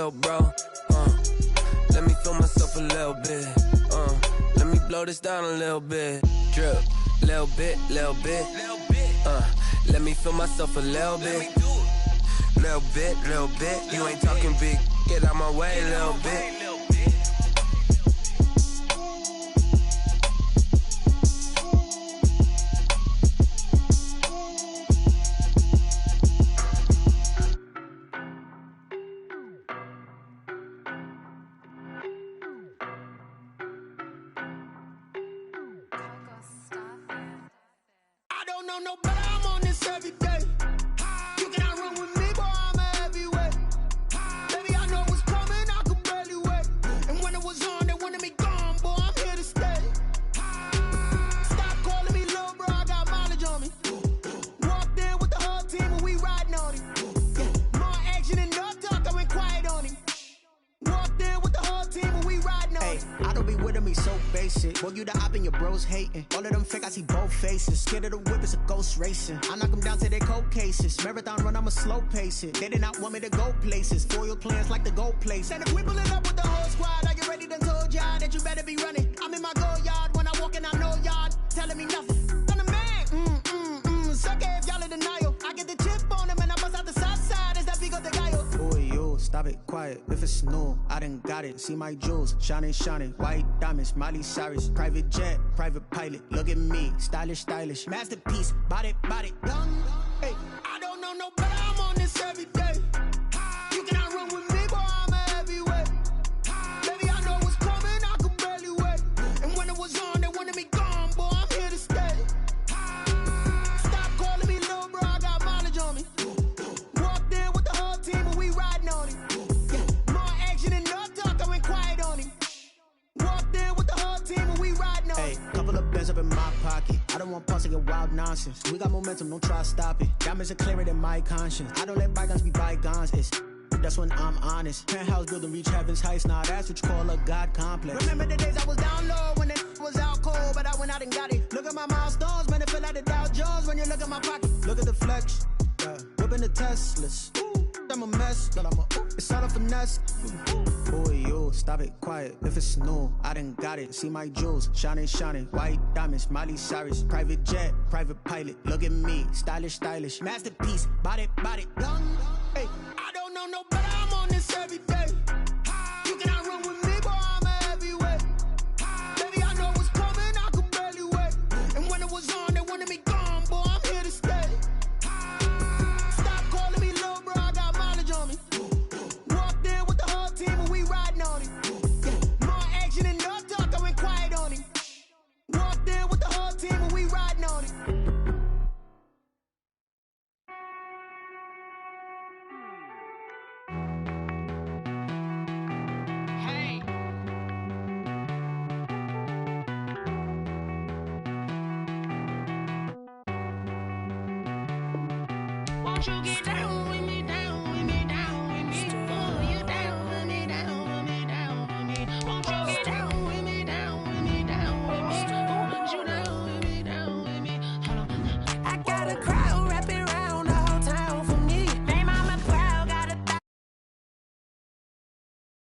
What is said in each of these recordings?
little bro. Let me feel myself a little bit. Let me blow this down a little bit. Drip, little bit, little bit. Let me feel myself a little bit. Little bit, little bit. You ain't talking big. Get out my way a little bit. Well, you the op and your bros hating. All of them fake, I see both faces. Scared of the whip, it's a ghost racing. I knock them down to their cold cases. Marathon run, I'ma slow pace it. They did not want me to go places. Foil plans like the gold place. And if we pulling up with the whole squad, I get ready to told y'all that you better be running. I'm in my go yard when I walk in, I know y'all telling me nothing. I'm the man, sucker if y'all in denial. I get the chip on them and I bust out the south side. Is that big of the guy? Boy, you stop it, quiet. If it's new, I done got it. See my jewels, shining, shining. White diamonds, Miley Cyrus. Private jet, private pilot. Look at me, stylish, stylish. Masterpiece, body, young. Hey, I don't know no better. I'm on this every day. You cannot run with me, boy. I'm a heavyweight. Baby, I know what's coming. I could barely wait. And when it was on, they wanted me gone, boy. I'm here to stay. Stop calling me little bro. I got mileage on me. Walked in with the whole team, and we riding on it. More action and no talk. I went quiet on him. Walked in with the whole team and we riding on. Hey, couple of bands up in my pocket. I don't want pulse to get wild nonsense. We got momentum, don't try to stop it. Diamonds are clearer than my conscience. I don't let bygones be bygones. That's when I'm honest. Penthouse building reach heaven's heights. Now that's what you call a God complex. Remember the days I was down low when it was out cold, but I went out and got it. Look at my milestones, man, it feel like the Dow Jones when you look at my pocket. Look at the flex, whipping the Teslas. I'm a mess, but it's all a finesse. Boy, you stop it, quiet. If it's new, I done got it. See my jewels, shining, shining. White diamonds, Miley Cyrus. Private jet, private pilot. Look at me, stylish, stylish. Masterpiece, body, young. Hey, I don't know no better. I'm on this every day. You cannot run with me, boy. I'm a heavyweight. Baby, I know what's coming. I could barely wait. And when it was on, they wanted me gone, boy. I'm here to stay. Stop calling me little bro. I got mileage on me. Walked in with the whole team and we riding on it. More action and no talk. I went quiet on him. Walked in with the whole team and we riding on it. Won't you get down with me, down with me, down with me? Oh, you down with me, down with me, down with me. Won't you get down with me, down with me, down with me? Oh, you down with me, down with me? Hold on. I got a crowd wrapping around the whole town for me. Name on my crowd, got a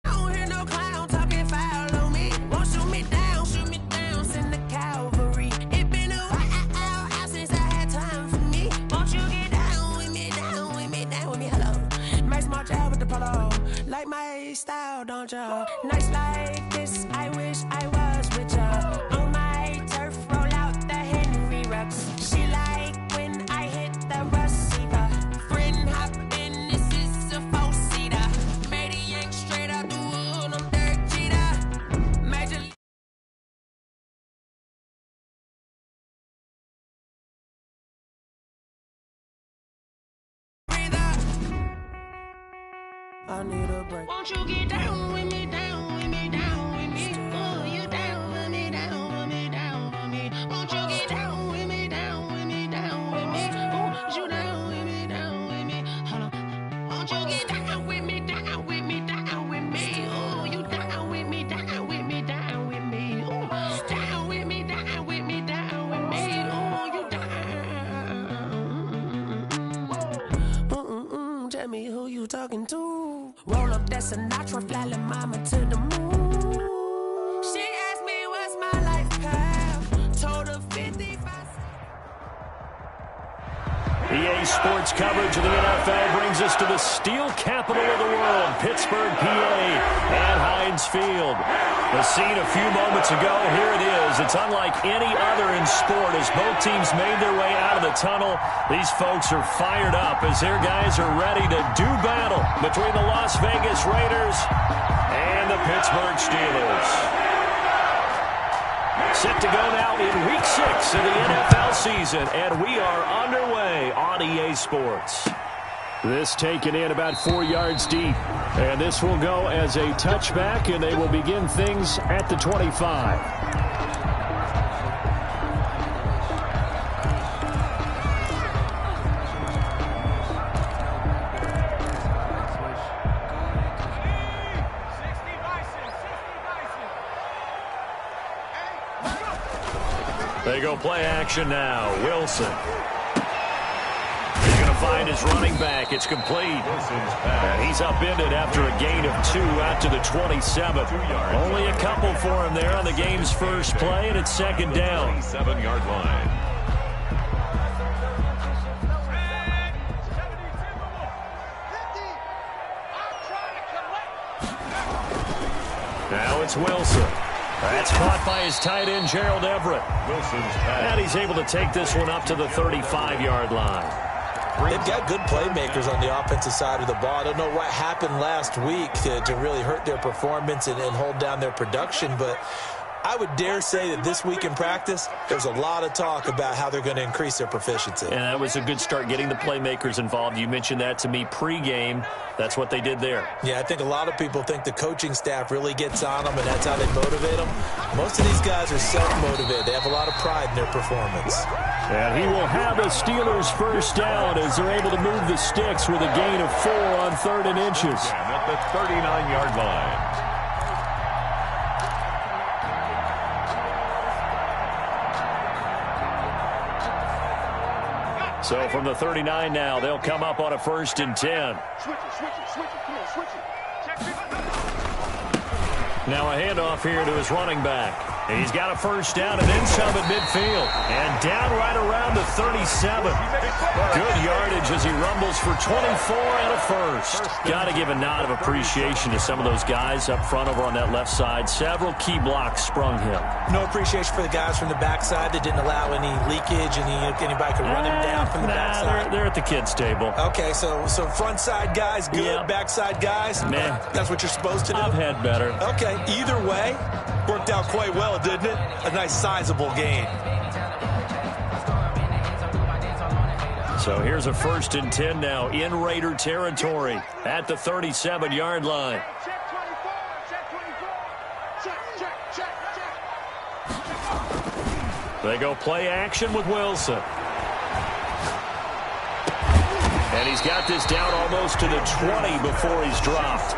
I don't hear no clown talking foul on me. Won't shoot me down, send the cavalry. It been a while since I had time for me. Won't you get down with me, down with me, down with me? Hello. Max March out with the polo. Like my style, don't ya? Nights like this, I wish I was with ya. On my turf, roll out the Henry Rux. She like when I hit the receiver. Friend hop in, this is a four-seater. Made a yank straight out the wood, I'm Derek Jeter. Major I need a break. Won't you get down with me, down with me, down with me? Oh, you down with me, down with me, down with me? Won't you get down with me, down with me, down with me? Oh, you down with me, down with me? Hold on. Won't you get down with me, down with me, down with me? Oh, you down with me, down with me, down with me? Oh, down with me, down with me, down with me? Oh, you down. Tell me who you talking to. Roll up that Sinatra, fly la mama to the moon. She asked me what's my life path. Told her 55. EA Sports coverage of the NFL brings us to the steel capital of the world, Pittsburgh, PA, at Heinz Field. The scene a few moments ago, here it is. It's unlike any other in sport as both teams made their way out of the tunnel. These folks are fired up as their guys are ready to do battle between the Las Vegas Raiders and the Pittsburgh Steelers. Set to go now in Week 6 of the NFL season, and we are underway on EA Sports. This taken in about 4 yards deep, and this will go as a touchback, and they will begin things at the 25. They go play action now. Wilson. He's going to find his running back. It's complete. And he's upended after a gain of 2 out to the 27. Only a couple for him there on the game's first play, and it's second down. 7-yard line. Now it's Wilson. That's caught by his tight end, Gerald Everett. And he's able to take this one up to the 35-yard line. They've got good playmakers on the offensive side of the ball. I don't know what happened last week to really hurt their performance and hold down their production, but I would dare say that this week in practice, there's a lot of talk about how they're going to increase their proficiency. And that was a good start, getting the playmakers involved. You mentioned that to me pregame. That's what they did there. Yeah, I think a lot of people think the coaching staff really gets on them, and that's how they motivate them. Most of these guys are self-motivated. They have a lot of pride in their performance. And he will have a Steelers first down as they're able to move the sticks with a gain of 4 on 3rd and inches. At the 39-yard line. So from the 39 now, they'll come up on a 1st and 10. Now a handoff here to his running back. He's got a first down and then some at midfield. And down right around the 37. Good yardage as he rumbles for 24 and a first. Got to give a nod of appreciation to some of those guys up front over on that left side. Several key blocks sprung him. No appreciation for the guys from the backside that didn't allow any leakage, anybody could run him down from the backside. They're at the kids' table. Okay, so front side guys good, yeah. Backside guys, man, that's what you're supposed to do? I've had better. Okay, either way, worked out quite well, didn't it? A nice sizable gain. So here's a 1st and 10 now in Raider territory at the 37-yard line. They go play action with Wilson. And he's got this down almost to the 20 before he's dropped.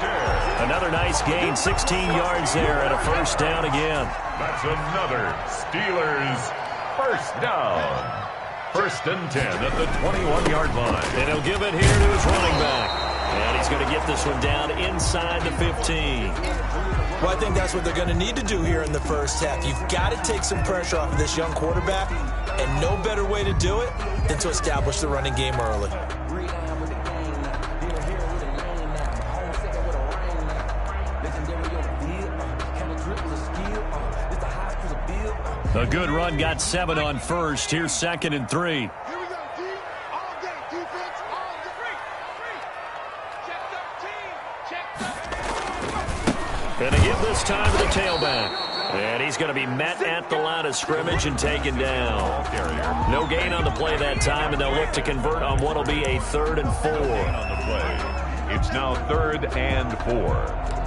Another nice gain, 16 yards there, and a first down again. That's another Steelers first down. 1st and 10 at the 21-yard line. And he'll give it here to his running back. And he's going to get this one down inside the 15. Well, I think that's what they're going to need to do here in the first half. You've got to take some pressure off of this young quarterback, and no better way to do it than to establish the running game early. A good run, got 7 on 1st. Here's 2nd and 3. And to give this time to the tailback. And he's going to be met at the line of scrimmage and taken down. No gain on the play that time, and they'll look to convert on what will be a 3rd and 4. On the play. It's now 3rd and 4.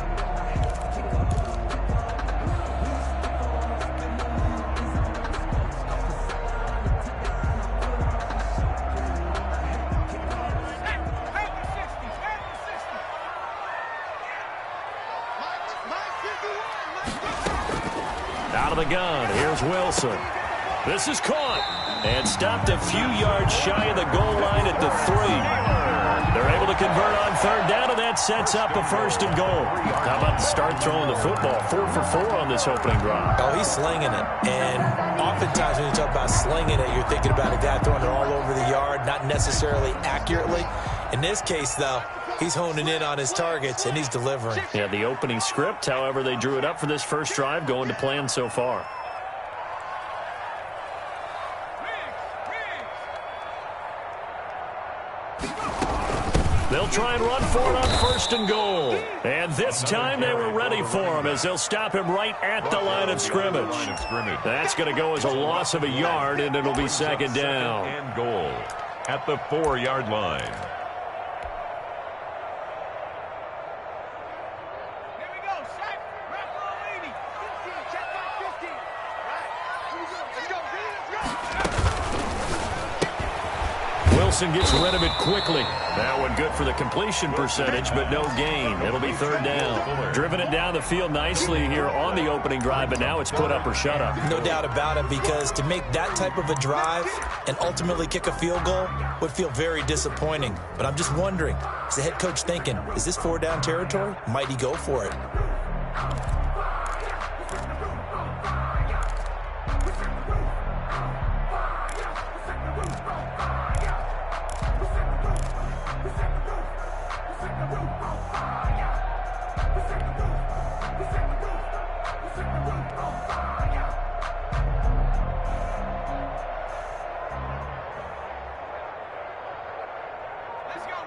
Out of the gun, here's Wilson. This is caught and stopped a few yards shy of the goal line at the 3. They're able to convert on third down, and that sets up a 1st and goal. How about the start throwing the football? 4 for 4 on this opening drive. Oh, he's slinging it. And oftentimes when you talk about slinging it, you're thinking about a guy throwing it all over the yard, not necessarily accurately. In this case, though, he's honing in on his targets, and he's delivering. Yeah, the opening script, however, they drew it up for this first drive, going to plan so far. They'll try and run for it on 1st and goal. And this time they were ready for him as they'll stop him right at the line of scrimmage. That's going to go as a loss of a yard, and it'll be 2nd down. And goal at the 4-yard line. Wilson gets rid of it quickly. That one good for the completion percentage, but no gain. It'll be 3rd down. Driven it down the field nicely here on the opening drive, but now it's put up or shut up. No doubt about it, because to make that type of a drive and ultimately kick a field goal would feel very disappointing. But I'm just wondering, is the head coach thinking, is this 4-down territory? Might he go for it?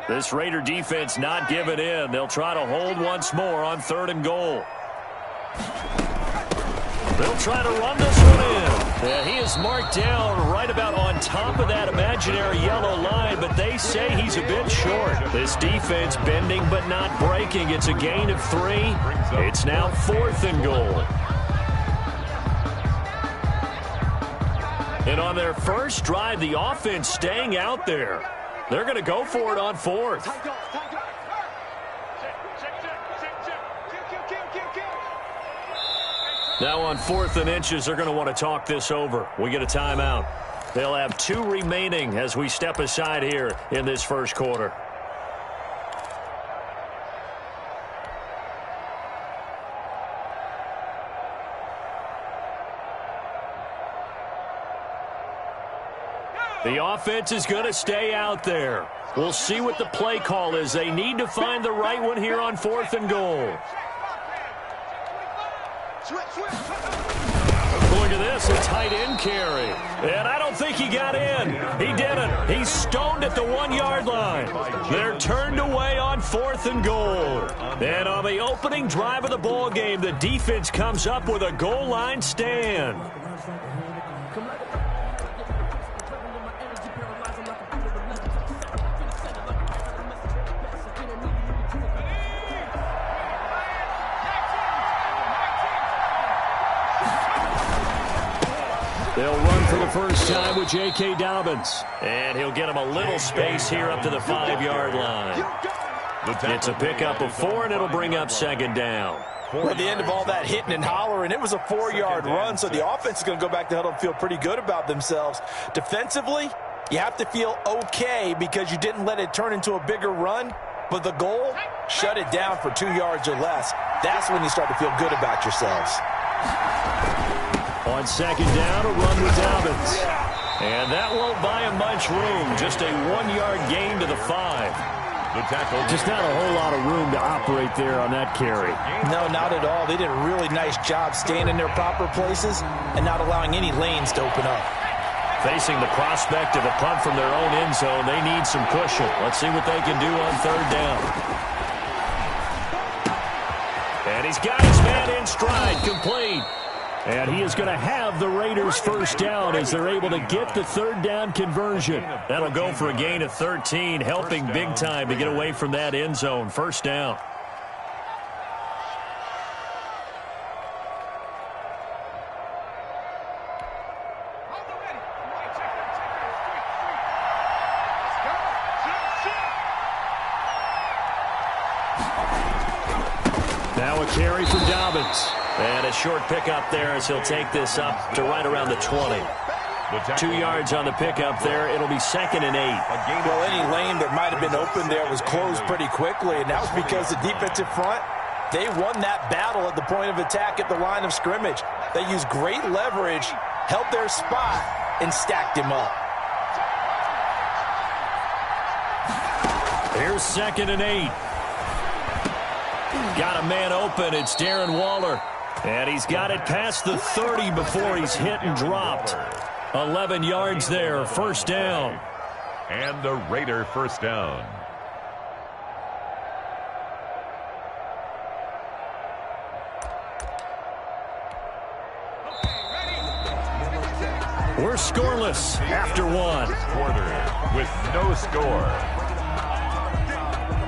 This Raider defense not giving in. They'll try to hold once more on 3rd and goal. They'll try to run this one in. Yeah, he is marked down right about on top of that imaginary yellow line, but they say he's a bit short. This defense bending but not breaking. It's a gain of 3. It's now 4th and goal. And on their first drive, the offense staying out there. They're going to go for it on 4th. Now on 4th and inches, they're going to want to talk this over. We get a timeout. They'll have 2 remaining as we step aside here in this first quarter. The offense is going to stay out there. We'll see what the play call is. They need to find the right one here on 4th and goal. Look at this, a tight end carry. And I don't think he got in. He didn't. He's stoned at the 1-yard line. They're turned away on 4th and goal. And on the opening drive of the ball game, the defense comes up with a goal line stand. They'll run for the first time with J.K. Dobbins. And he'll get him a little space here up to the 5-yard line. It's a pickup of 4, and it'll bring up 2nd down. Well, at the end of all that hitting and hollering, it was a 4-yard run, so the offense is going to go back to huddle and feel pretty good about themselves. Defensively, you have to feel okay because you didn't let it turn into a bigger run, but the goal, shut it down for 2 yards or less. That's when you start to feel good about yourselves. On 2nd down, a run with Dobbins. And that won't buy him much room. Just a 1-yard gain to the 5. Just not a whole lot of room to operate there on that carry. No, not at all. They did a really nice job staying in their proper places and not allowing any lanes to open up. Facing the prospect of a punt from their own end zone, they need some cushion. Let's see what they can do on 3rd down. And he's got his man in stride, complete. And he is going to have the Raiders' first down as they're able to get the 3rd down conversion. That'll go for a gain of 13, helping big time to get away from that end zone. 1st down. Now a carry for Dobbins. And a short pickup there as he'll take this up to right around the 20. 2 yards on the pickup there. It'll be 2nd and 8. Well, any lane that might have been open there was closed pretty quickly, and that was because the defensive front, they won that battle at the point of attack at the line of scrimmage. They used great leverage, held their spot, and stacked him up. Here's 2nd and 8. Got a man open. It's Darren Waller. And he's got it past the 30 before he's hit and dropped. 11 yards there, 1st down. And a Raider 1st down. We're scoreless after 1. Quarter with no score.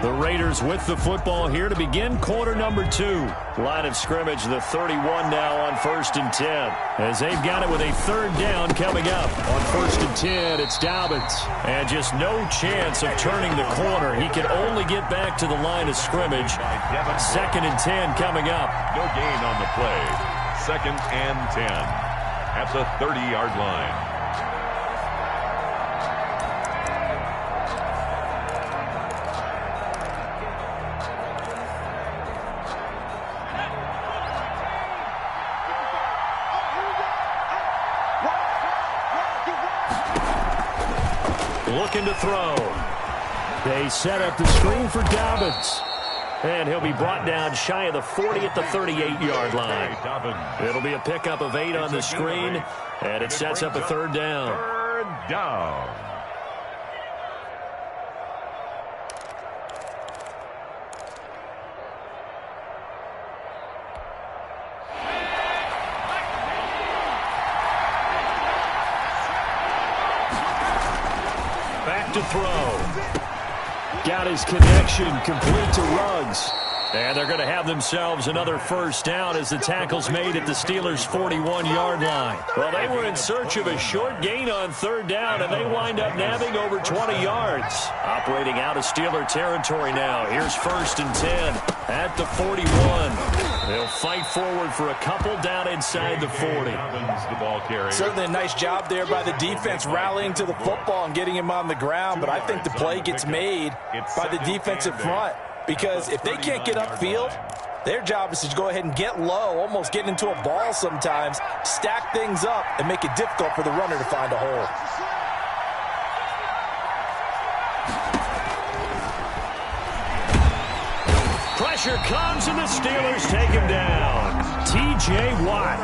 The Raiders with the football here to begin quarter number 2. Line of scrimmage, the 31 now on 1st and 10. As they've got it with a 3rd down coming up. On 1st and 10, it's Dobbins. And just no chance of turning the corner. He can only get back to the line of scrimmage. 2nd and 10 coming up. No gain on the play. 2nd and 10 at the 30-yard line. Looking to throw. They set up the screen for Dobbins. And he'll be brought down shy of the 40 at the 38-yard line. It'll be a pickup of 8 on the screen, and it sets up a 3rd down. 3rd down. Back to throw. Got his connection complete to Ruggs. And they're going to have themselves another 1st down as the tackle's made at the Steelers' 41-yard line. Well, they were in search of a short gain on 3rd down, and they wind up nabbing over 20 yards. Operating out of Steeler territory now. Here's 1st and 10 at the 41. They'll fight forward for a couple down inside the 40. The ball carrier. Certainly a nice job there by the defense rallying to the football and getting him on the ground, but I think the play gets made by the defensive front. Because if they can't get upfield, their job is to go ahead and get low, almost get into a ball sometimes, stack things up, and make it difficult for the runner to find a hole. Pressure comes, and the Steelers take him down. T.J. Watt.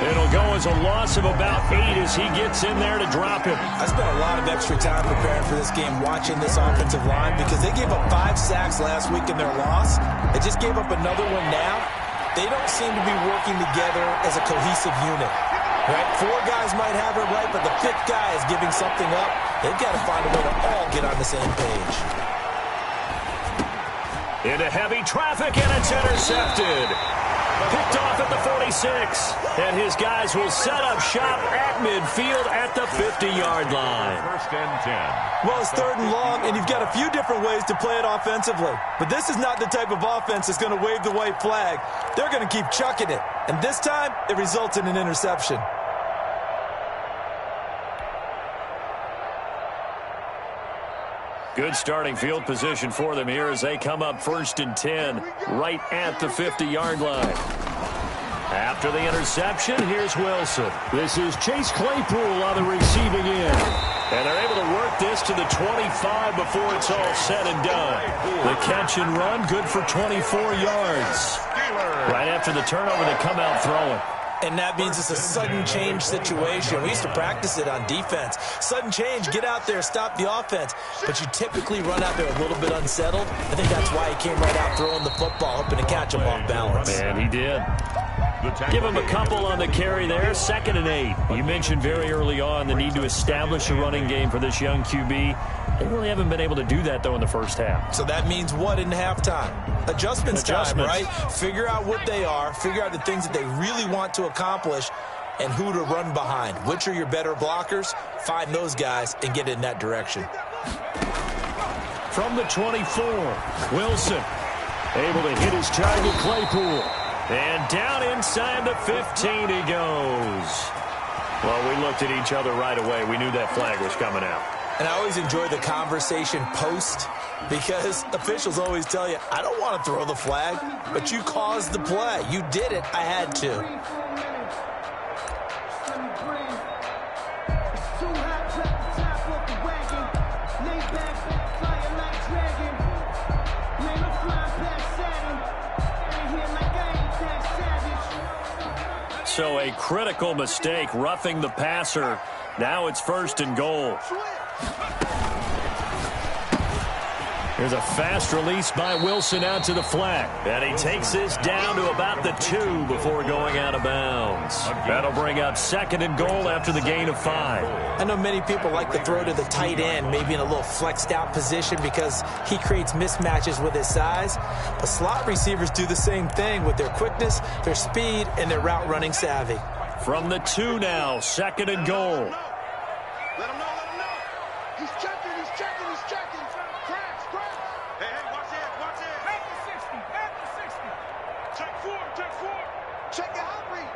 It'll go as a loss of about 8 as he gets in there to drop him. I spent a lot of extra time preparing for this game watching this offensive line because they gave up 5 sacks last week in their loss. They just gave up another one now. They don't seem to be working together as a cohesive unit. Right? 4 guys might have it right, but the 5th guy is giving something up. They've got to find a way to all get on the same page. Into heavy traffic, and it's intercepted. Picked off at the 46. And his guys will set up shop at midfield at the 50-yard line. 1st and 10. Well, it's 3rd and long, and you've got a few different ways to play it offensively. But this is not the type of offense that's going to wave the white flag. They're going to keep chucking it. And this time, it results in an interception. Good starting field position for them here as they come up 1st and 10 right at the 50-yard line. After the interception, here's Wilson. This is Chase Claypool on the receiving end. And they're able to work this to the 25 before it's all said and done. The catch and run, good for 24 yards. Right after the turnover, they come out throwing. And that means it's a sudden change situation. We used to practice it on defense. Sudden change, get out there, stop the offense. But you typically run out there a little bit unsettled. I think that's why he came right out throwing the football, hoping to catch him off balance. And he did. Give him a couple on the carry there. 2nd and 8. You mentioned very early on the need to establish a running game for this young QB. They really haven't been able to do that, though, in the first half. So that means what in halftime? Adjustments time, right? Figure out what they are, figure out the things that they really want to accomplish, and who to run behind. Which are your better blockers? Find those guys and get in that direction. From the 24, Wilson able to hit his target, Claypool. And down inside the 15 he goes. Well, we looked at each other right away. We knew that flag was coming out. And I always enjoy the conversation post because officials always tell you, I don't want to throw the flag, but you caused the play. You did it. I had to. So a critical mistake, roughing the passer. Now it's 1st and goal. There's a fast release by Wilson out to the flat. And he takes this down to about the 2 before going out of bounds. That'll bring up 2nd and goal after the gain of 5. I know many people like to throw to the tight end, maybe in a little flexed out position because he creates mismatches with his size. But slot receivers do the same thing with their quickness, their speed, and their route running savvy. From the 2 now, 2nd and goal. Let him know, let him know. He's checking. Cracks. Hey, watch it. Back to 60. Check 4. Check your hot read.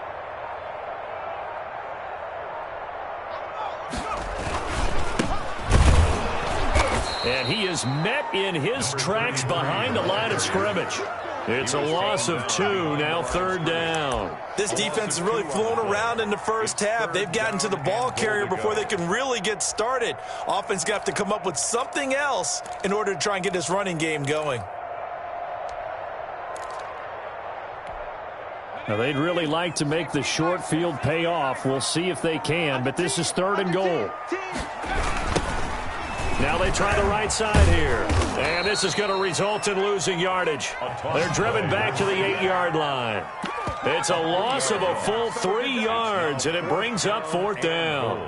And he is met in his tracks behind the line of scrimmage. It's a loss of 2, now 3rd down. This defense has really flown around in the first half. They've gotten to the ball carrier before they can really get started. Offense got to come up with something else in order to try and get this running game going. Now, they'd really like to make the short field pay off. We'll see if they can, but this is 3rd and goal. Now they try the right side here. And this is going to result in losing yardage. They're driven back to the 8-yard line. It's a loss of a full 3 yards, and it brings up 4th down.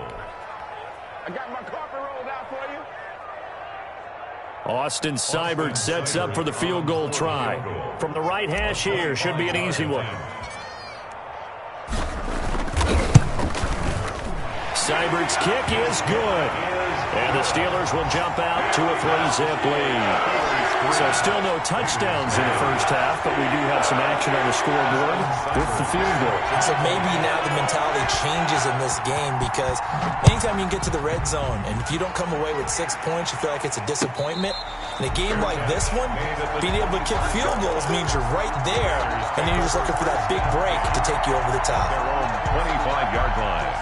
I got my carpet rolled out for you. Austin Seibert sets up for the field goal try. From the right hash here, should be an easy one. Seibert's kick is good. And the Steelers will jump out to a 3-zip lead. So still no touchdowns in the first half, but we do have some action on the scoreboard with the field goal. So maybe now the mentality changes in this game because anytime you can get to the red zone, and if you don't come away with 6 points, you feel like it's a disappointment. In a game like this one, being able to kick field goals means you're right there, and then you're just looking for that big break to take you over the top. Their own 25-yard line.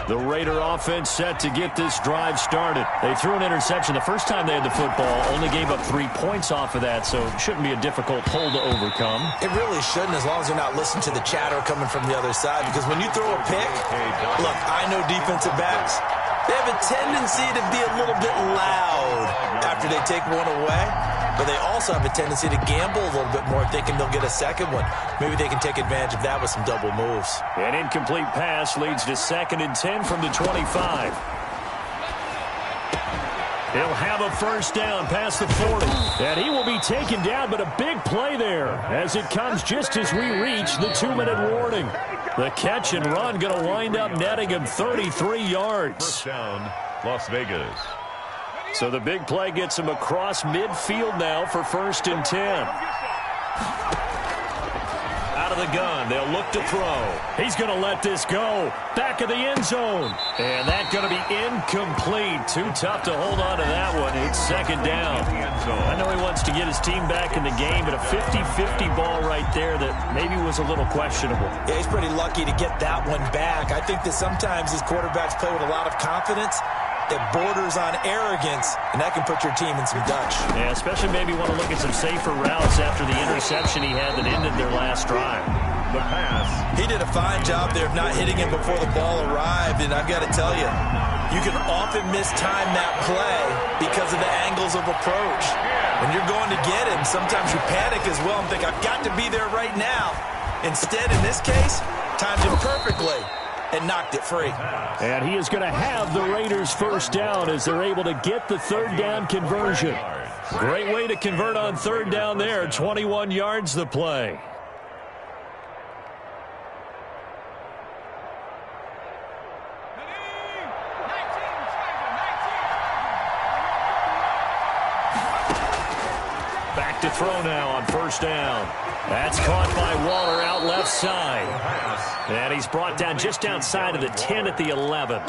The Raider offense set to get this drive started. They threw an interception the first time they had the football, only gave up 3 points off of that, so it shouldn't be a difficult hole to overcome. It really shouldn't, as long as you're not listening to the chatter coming from the other side, because when you throw a pick, look, I know defensive backs, they have a tendency to be a little bit loud after they take one away, but they also have a tendency to gamble a little bit more thinking they'll get a second one. Maybe they can take advantage of that with some double moves. An incomplete pass leads to 2nd and 10 from the 25. He'll have a first down past the 40. And he will be taken down, but a big play there as it comes just as we reach the 2-minute warning. The catch and run going to wind up netting him 33 yards. First down, Las Vegas. So the big play gets him across midfield now for 1st and 10. Out of the gun, they'll look to throw. He's going to let this go. Back of the end zone. And that's going to be incomplete. Too tough to hold on to that one. It's 2nd down. I know he wants to get his team back in the game, but a 50-50 ball right there that maybe was a little questionable. Yeah, he's pretty lucky to get that one back. I think that sometimes these quarterbacks play with a lot of confidence that borders on arrogance, and that can put your team in some Dutch. Yeah, especially maybe want to look at some safer routes after the interception he had that ended their last drive. The pass. He did a fine job there of not hitting him before the ball arrived, and I've got to tell you, you can often mistime that play because of the angles of approach. When you're going to get him, sometimes you panic as well and think, I've got to be there right now. Instead, in this case, timed him perfectly and knocked it free. And he is going to have the Raiders first down as they're able to get the 3rd down conversion. Great way to convert on third down there. 21 yards the play. Back to throw now on first down. That's caught by Waller out left side. And he's brought down just outside of the 10 at the 11.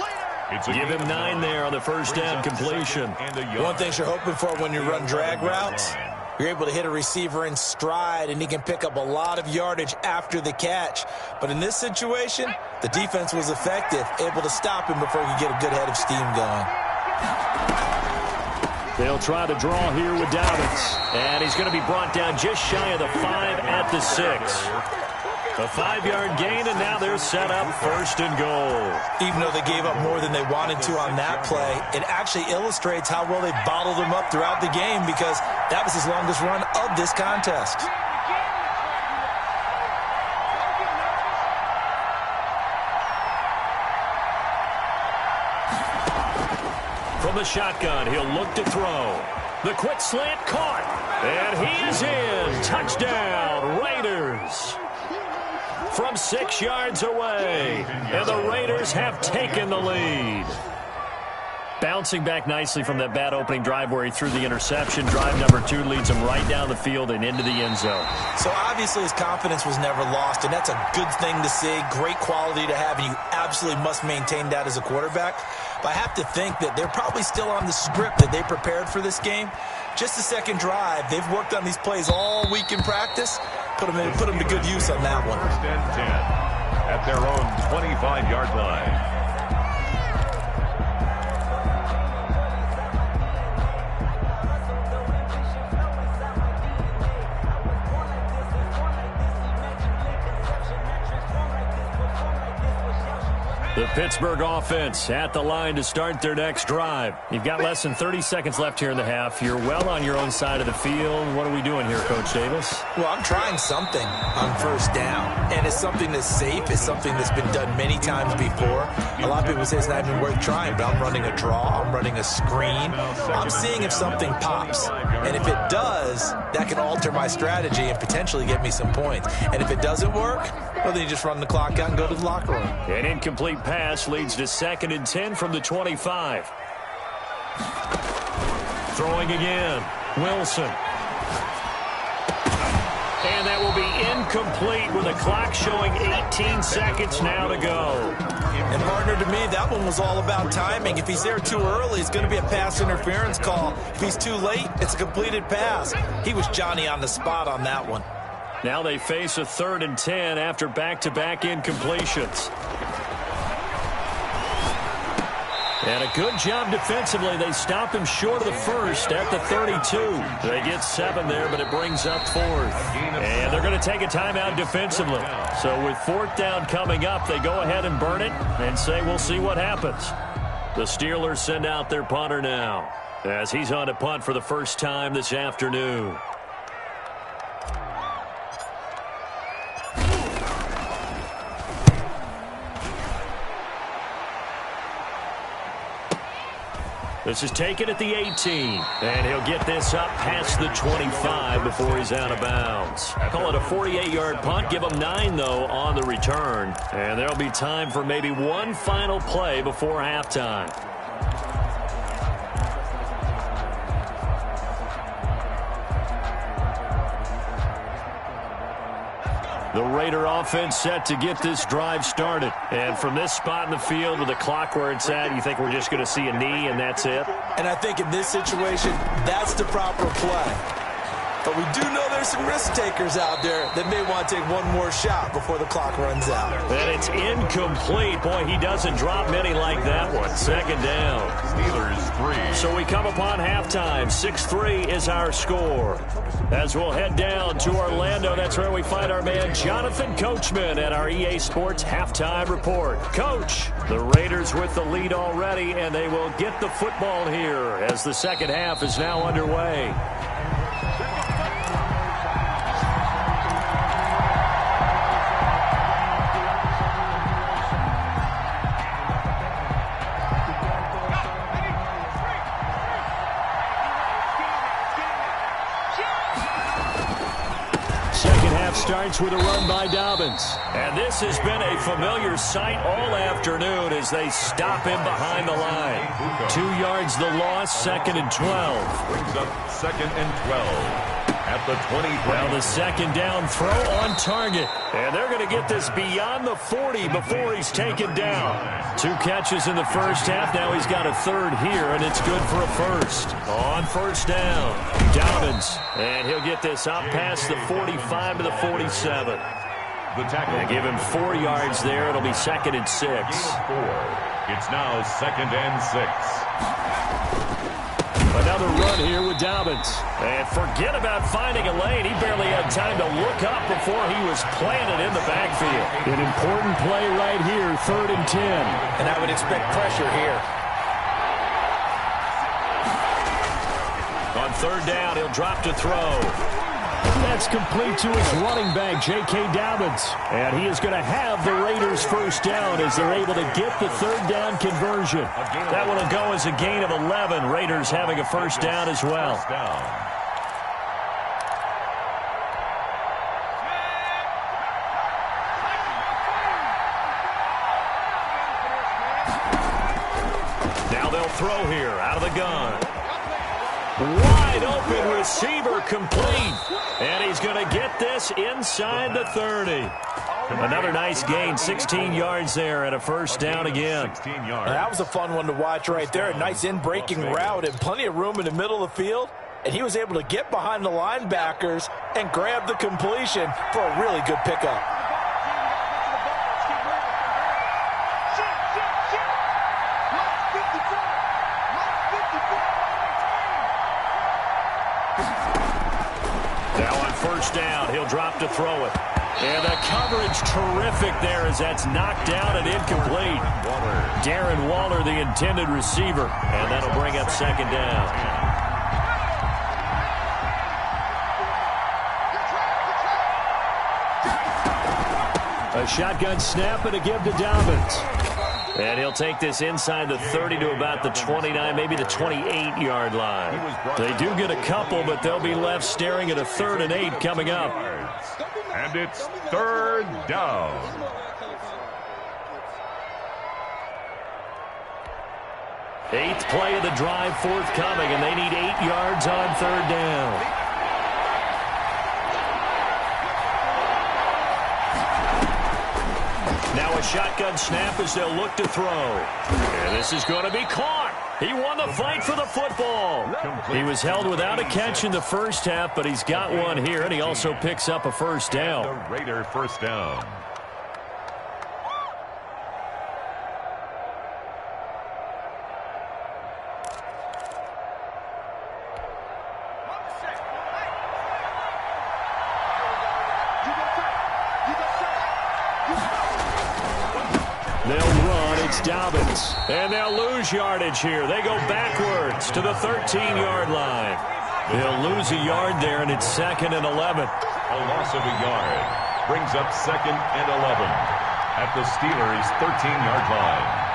Give him 9 there on the first down completion. One thing you're hoping for when you run drag routes, you're able to hit a receiver in stride, and he can pick up a lot of yardage after the catch. But in this situation, the defense was effective, able to stop him before he could get a good head of steam going. They'll try to draw here with Dobbins. And he's going to be brought down just shy of the 5 at the 6. A 5-yard gain, and now they're set up first and goal. Even though they gave up more than they wanted to on that play, it actually illustrates how well they bottled them up throughout the game, because that was his longest run of this contest. From the shotgun, he'll look to throw. The quick slant caught, and he's in. Touchdown, Raiders. From 6 yards away, and the Raiders have taken the lead. Bouncing back nicely from that bad opening drive where he threw the interception. Drive number 2 leads him right down the field and into the end zone. So obviously his confidence was never lost, and that's a good thing to see. Great quality to have, and you absolutely must maintain that as a quarterback. But I have to think that they're probably still on the script that they prepared for this game. Just the second drive, they've worked on these plays all week in practice. Put them to good use on that one. First and 10 at their own 25-yard line. The Pittsburgh offense at the line to start their next drive. You've got less than 30 seconds left here in the half. You're well on your own side of the field. What are we doing here, Coach Davis? Well, I'm trying something on first down, and it's something that's safe. It's something that's been done many times before. A lot of people say it's not even worth trying, but I'm running a draw. I'm running a screen. I'm seeing if something pops, and if it does, that can alter my strategy and potentially get me some points. And if it doesn't work, well, then you just run the clock out and go to the locker room. An incomplete pass leads to 2nd and 10 from the 25. Throwing again. Wilson. And that will be incomplete with the clock showing 18 seconds now to go. And, partner, to me, that one was all about timing. If he's there too early, it's going to be a pass interference call. If he's too late, it's a completed pass. He was Johnny on the spot on that one. Now they face a 3rd and 10 after back-to-back incompletions. And a good job defensively. They stop him short of the first at the 32. They get 7 there, but it brings up 4th. And they're going to take a timeout defensively. So with 4th down coming up, they go ahead and burn it and say we'll see what happens. The Steelers send out their punter now as he's on to punt for the first time this afternoon. This is taken at the 18, and he'll get this up past the 25 before he's out of bounds. Call it a 48-yard punt. Give him 9, though, on the return. And there'll be time for maybe one final play before halftime. The Raider offense set to get this drive started. And from this spot in the field with the clock where it's at, you think we're just going to see a knee and that's it? And I think in this situation, that's the proper play. But we do know there's some risk takers out there that may want to take one more shot before the clock runs out. And it's incomplete. Boy, he doesn't drop many like that one. 2nd down. Steelers 3. So we come upon halftime. 6-3 is our score. As we'll head down to Orlando, that's where we find our man Jonathan Coachman at our EA Sports Halftime Report. Coach, the Raiders with the lead already, and they will get the football here as the second half is now underway. Colts with a run by Dobbins. And this has been a familiar sight all afternoon as they stop him behind the line. 2 yards the loss, 2nd and 12. Brings up 2nd and 12. At the 20. Well, the 2nd down throw on target. And they're going to get this beyond the 40 before he's taken down. 2 catches in the first half. Now he's got a 3rd here, and it's good for a 1st. On 1st down, Dobbins. And he'll get this up past the 45 to the 47. The tackle. They give him 4 yards there. It'll be 2nd and 6. It's now 2nd and 6. Another run here with Dobbins. And forget about finding a lane. He barely had time to look up before he was planted in the backfield. An important play right here, 3rd and 10. And I would expect pressure here. On 3rd down, he'll drop to throw. That's complete to his running back, J.K. Dobbins. And he is going to have the Raiders 1st down as they're able to get the 3rd down conversion. That one will go as a gain of 11. Raiders having a 1st down as well. Now they'll throw here out of the gun. Wide open receiver complete. And he's going to get this inside the 30. Another nice gain, 16 yards there and a 1st down again. That was a fun one to watch right there. A nice in-breaking route and plenty of room in the middle of the field. And he was able to get behind the linebackers and grab the completion for a really good pickup. Now on 1st down, he'll drop to throw it. And the coverage terrific there as that's knocked down and incomplete. Darren Waller, the intended receiver. And that'll bring up 2nd down. A shotgun snap and a give to Dobbins. And he'll take this inside the 30 to about the 29, maybe the 28-yard line. They do get a couple, but they'll be left staring at a 3rd and 8 coming up. And it's 3rd down. Eighth play of the drive forthcoming, and they need 8 yards on 3rd down. Now a shotgun snap as they'll look to throw. And this is going to be caught. He won the fight for the football. He was held without a catch in the first half, but he's got one here, and he also picks up a 1st down. The Raider 1st down. They'll run. It's Dobbins. And they'll lose yardage here. They go backwards to the 13-yard line. They'll lose a yard there, and it's 2nd and 11. A loss of a yard brings up 2nd and 11 at the Steelers' 13-yard line.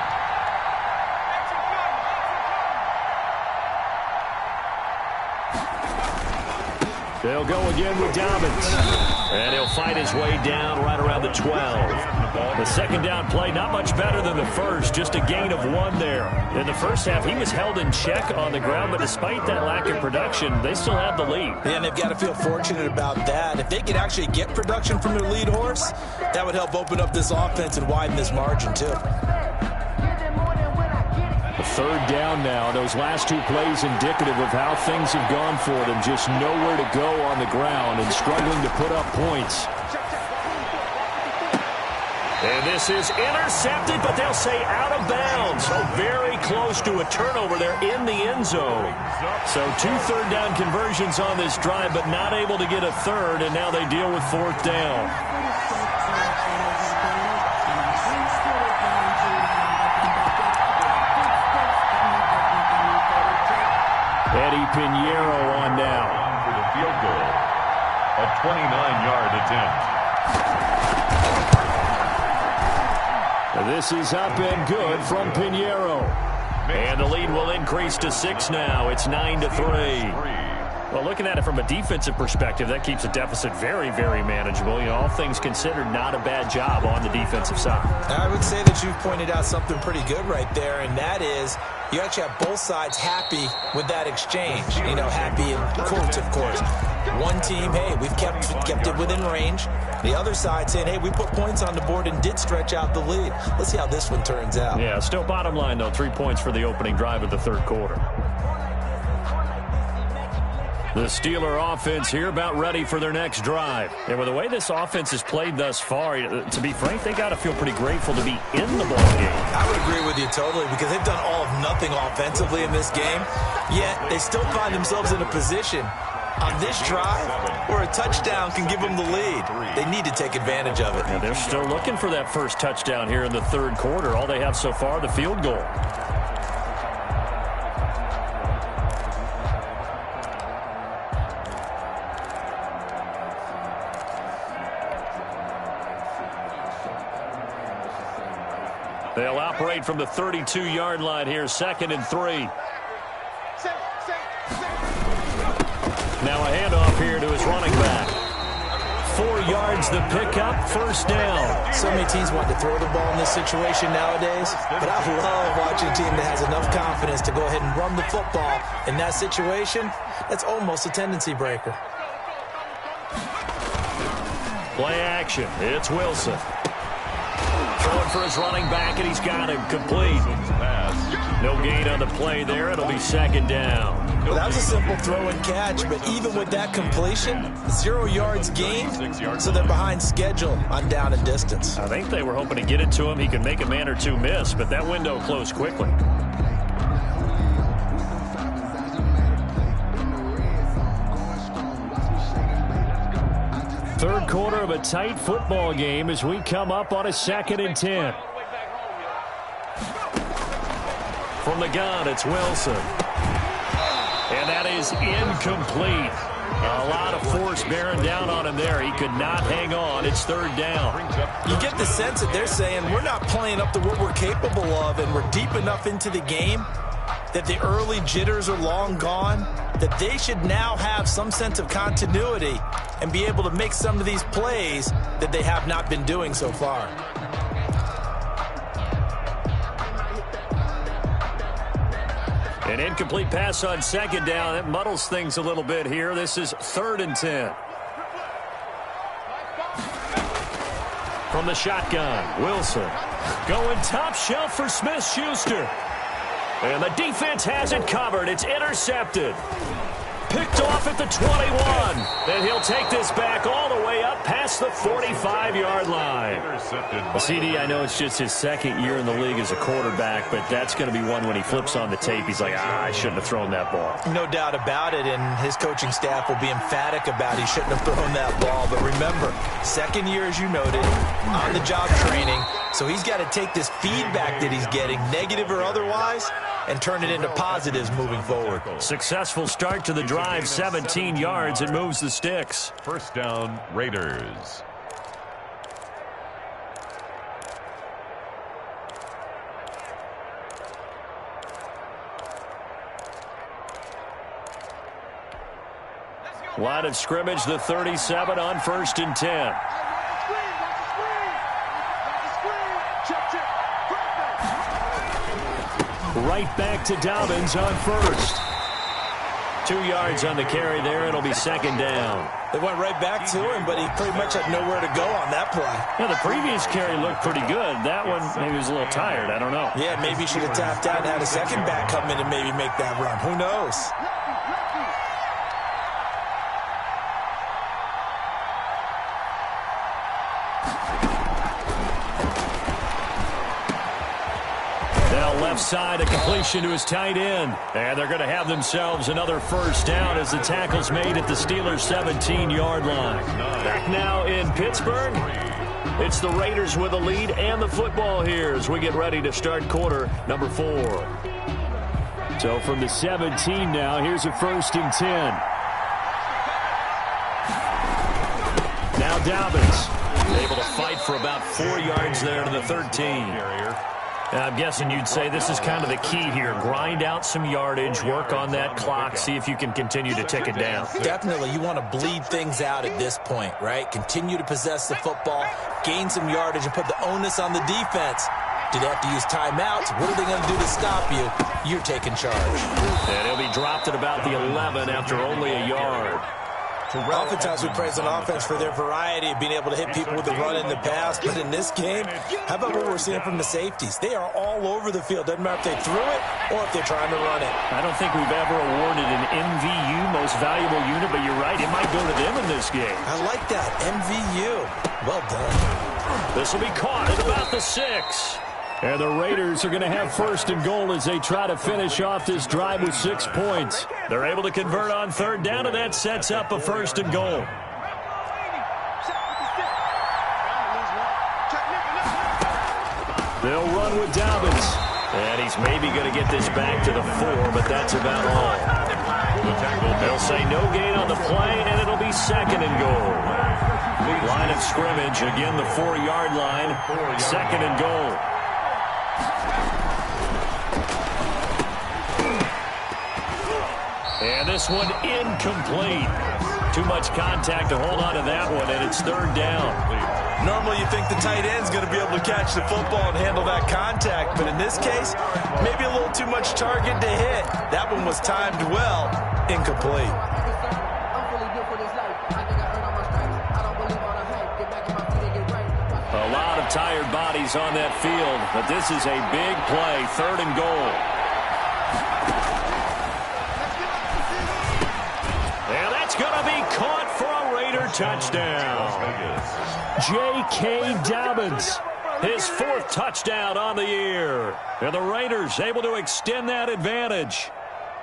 They'll go again with Dobbins. And he'll fight his way down right around the 12. The 2nd down play, not much better than the first, just a gain of 1 there. In the first half, he was held in check on the ground, but despite that lack of production, they still have the lead. Yeah, and they've got to feel fortunate about that. If they could actually get production from their lead horse, that would help open up this offense and widen this margin, too. 3rd down now. Those last 2 plays indicative of how things have gone for them. Just nowhere to go on the ground and struggling to put up points. And this is intercepted, but they'll say out of bounds. So very close to a turnover there in the end zone. So 2 3rd down conversions on this drive, but not able to get a 3rd, and now they deal with 4th down. Eddie Pinheiro on now. For the field goal. A 29-yard attempt. This is up and good from Pinheiro. And the lead will increase to 6 now. It's 9-3. Well, looking at it from a defensive perspective, that keeps a deficit very, very manageable. You know, all things considered, not a bad job on the defensive side. I would say that you've pointed out something pretty good right there, and that is you actually have both sides happy with that exchange. You know, happy in quotes, of course. One team, hey, we've kept it within range. The other side saying, hey, we put points on the board and did stretch out the lead. Let's see how this one turns out. Yeah, still bottom line, though, 3 points for the opening drive of the third quarter. The Steeler offense here about ready for their next drive. And with the way this offense has played thus far, to be frank, they got to feel pretty grateful to be in the ball game. I would agree with you totally because they've done all of nothing offensively in this game, yet they still find themselves in a position on this drive where a touchdown can give them the lead. They need to take advantage of it. And they're still looking for that first touchdown here in the third quarter. All they have so far, the field goal. They'll operate from the 32-yard line here, 2nd and 3. Now a handoff here to his running back. 4 yards the pickup, first down. So many teams want to throw the ball in this situation nowadays, but I love watching a team that has enough confidence to go ahead and run the football. In that situation, that's almost a tendency breaker. Play action. It's Wilson. Throwing for his running back, and he's got him complete. No gain on the play there. It'll be 2nd down. Well, that was a simple throw and catch, but even with that completion, 0 yards gained, so they're behind schedule on down and distance. I think they were hoping to get it to him. He could make a man or two miss, but that window closed quickly. Third quarter of a tight football game as we come up on a 2nd and 10. From the gun, it's Wilson. And that is incomplete. A lot of force bearing down on him there. He could not hang on. It's 3rd down. You get the sense that they're saying we're not playing up to what we're capable of, and we're deep enough into the game that the early jitters are long gone, that they should now have some sense of continuity and be able to make some of these plays that they have not been doing so far. An incomplete pass on 2nd down. That muddles things a little bit here. This is 3rd and 10. From the shotgun, Wilson going top shelf for Smith-Schuster. And the defense has it covered. It's intercepted. Picked off at the 21. And he'll take this back all the way up past the 45-yard line. Well, CD, I know it's just his 2nd year in the league as a quarterback, but that's going to be one when he flips on the tape. He's like, I shouldn't have thrown that ball. No doubt about it, and his coaching staff will be emphatic about he shouldn't have thrown that ball. But remember, 2nd year, as you noted, on-the-job training, so he's got to take this feedback that he's getting, negative or otherwise, and turn it into positives moving forward. Successful start to the drive, 17 yards, and moves the sticks. First down, Raiders. Line of scrimmage, the 37 on 1st and 10. Right back to Dobbins on 1st. 2 yards on the carry there. It'll be 2nd down. They went right back to him, but he pretty much had nowhere to go on that play. Yeah, the previous carry looked pretty good. That one, maybe he was a little tired. I don't know. Yeah, maybe he should have tapped out and had a second back come in and maybe make that run. Who knows? Left side, a completion to his tight end. And they're going to have themselves another first down as the tackle's made at the Steelers' 17-yard line. Back now in Pittsburgh. It's the Raiders with a lead and the football here as we get ready to start quarter number 4. So from the 17 now, here's a 1st and 10. Now Dobbins able to fight for about 4 yards there to the 13. I'm guessing you'd say this is kind of the key here. Grind out some yardage, work on that clock, see if you can continue to tick it down. Definitely. You want to bleed things out at this point, right? Continue to possess the football, gain some yardage, and put the onus on the defense. Do they have to use timeouts? What are they going to do to stop you? You're taking charge. And he'll be dropped at about the 11 after only a yard. Oftentimes we praise an offense for their variety of being able to hit people with the run in the pass, but in this game, how about what we're seeing from the safeties? They are all over the field. Doesn't matter if they threw it or if they're trying to run it. I don't think we've ever awarded an MVU, most valuable unit, but you're right, it might go to them in this game. I like that, MVU. Well done. This will be caught at about the 6. And the Raiders are going to have first and goal as they try to finish off this drive with 6 points. They're able to convert on third down, and that sets up a first and goal. They'll run with Dobbins. And he's maybe going to get this back to the 4, but that's about all. They'll say no gain on the play, and it'll be second and goal. Line of scrimmage, again the 4-yard line, second and goal. And this one incomplete. Too much contact to hold on to that one, and it's third down. Normally you think the tight end's going to be able to catch the football and handle that contact, but in this case, maybe a little too much target to hit. That one was timed well, incomplete. A lot of tired bodies on that field, but this is a big play, third and goal. And that's going to be caught for a Raider touchdown. J.K. Dobbins, his 4th touchdown on the year. And the Raiders able to extend that advantage.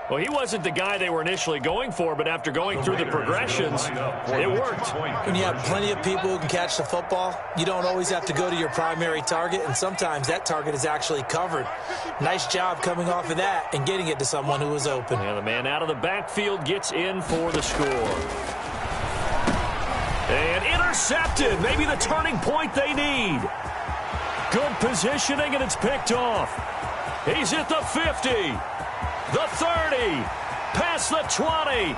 Well, he wasn't the guy they were initially going for, but after going through the progressions, it worked. When you have plenty of people who can catch the football, you don't always have to go to your primary target, and sometimes that target is actually covered. Nice job coming off of that and getting it to someone who was open. And the man out of the backfield gets in for the score. And intercepted, maybe the turning point they need. Good positioning, and it's picked off. He's at the 50. The 30, past the 20,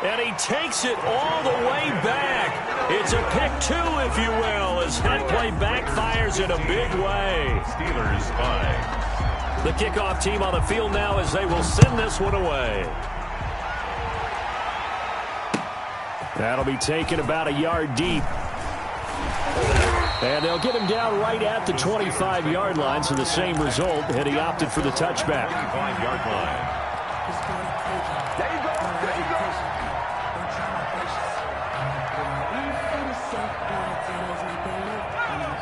and he takes it all the way back. It's a pick 2, if you will, as that play backfires in a big way. Steelers 5. The kickoff team on the field now as they will send this one away. That'll be taken about a yard deep. And they'll get him down right at the 25-yard line, so the same result, and he opted for the touchback. 25-yard line. There you go. There you go.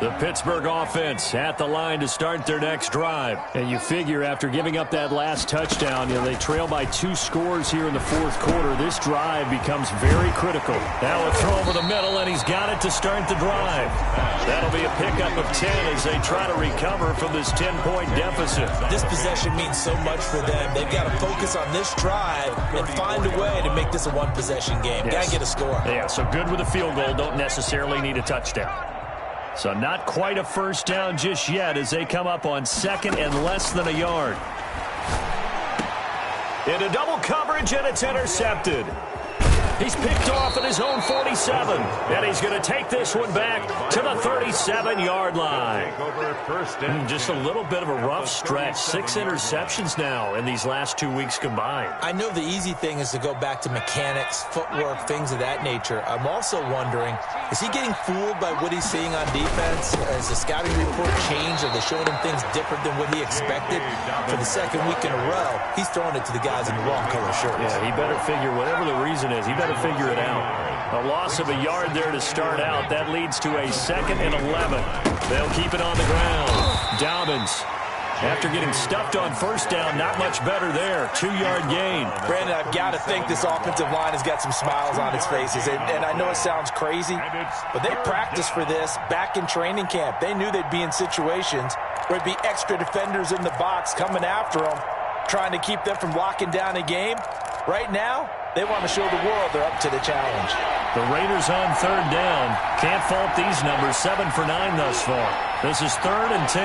The Pittsburgh offense at the line to start their next drive. And you figure after giving up that last touchdown, they trail by 2 scores here in the 4th quarter. This drive becomes very critical. Now a throw over the middle, and he's got it to start the drive. That'll be a pickup of 10 as they try to recover from this 10-point deficit. This possession means so much for them. They've got to focus on this drive and find a way to make this a one-possession game. Yes. Got to get a score. Yeah, so good with a field goal. Don't necessarily need a touchdown. So not quite a first down just yet as they come up on second and less than a yard. Into double coverage, and it's intercepted. He's picked off at his own 47, and he's going to take this one back to the 37-yard line. Just a little bit of a rough stretch. 6 interceptions now in these last 2 weeks combined. I know the easy thing is to go back to mechanics, footwork, things of that nature. I'm also wondering, is he getting fooled by what he's seeing on defense? Has the scouting report changed? Are they showing him things different than what he expected? For the 2nd week in a row, he's throwing it to the guys in the wrong color shirts. Yeah, he better figure whatever the reason is. He better figure it out. A loss of a yard there to start out. That leads to a 2nd and 11. They'll keep it on the ground. Dobbins, after getting stuffed on first down, not much better there. 2-yard gain. Brandon, I've got to think this offensive line has got some smiles on its faces. And I know it sounds crazy, but they practiced for this back in training camp. They knew they'd be in situations where it'd be extra defenders in the box coming after them, trying to keep them from locking down a game. Right now, they want to show the world they're up to the challenge. The Raiders on third down. Can't fault these numbers. 7 for 9 thus far. This is 3rd and 10.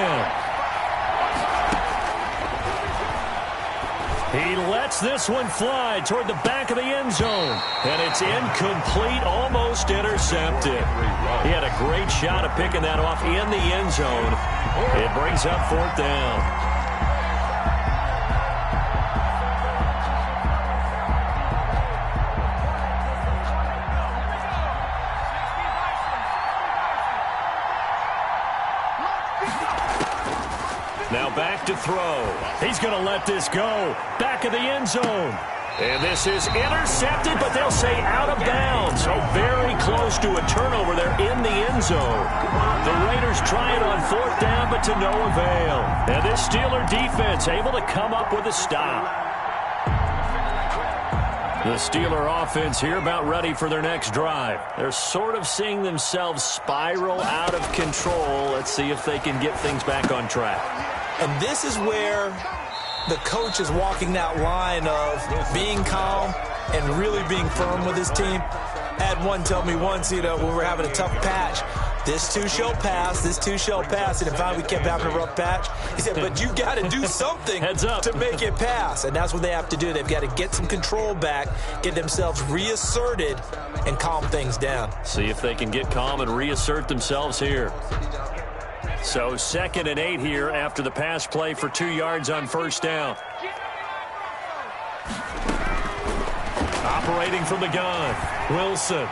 He lets this one fly toward the back of the end zone. And it's incomplete, almost intercepted. He had a great shot at picking that off in the end zone. It brings up 4th down. Now back to throw. He's going to let this go. Back of the end zone. And this is intercepted, but they'll say out of bounds. So very close to a turnover there in the end zone. The Raiders try it on 4th down, but to no avail. And this Steeler defense able to come up with a stop. The Steeler offense here about ready for their next drive. They're sort of seeing themselves spiral out of control. Let's see if they can get things back on track. And this is where the coach is walking that line of being calm and really being firm with his team. I had one tell me once, when we're having a tough patch, this too shall pass, this too shall pass. And finally we kept having a rough patch. He said, but you got to do something Heads up. to make it pass. And that's what they have to do. They've got to get some control back, get themselves reasserted, and calm things down. See if they can get calm and reassert themselves here. So 2nd and 8 here after the pass play for 2 yards on 1st down. Operating from the gun, Wilson.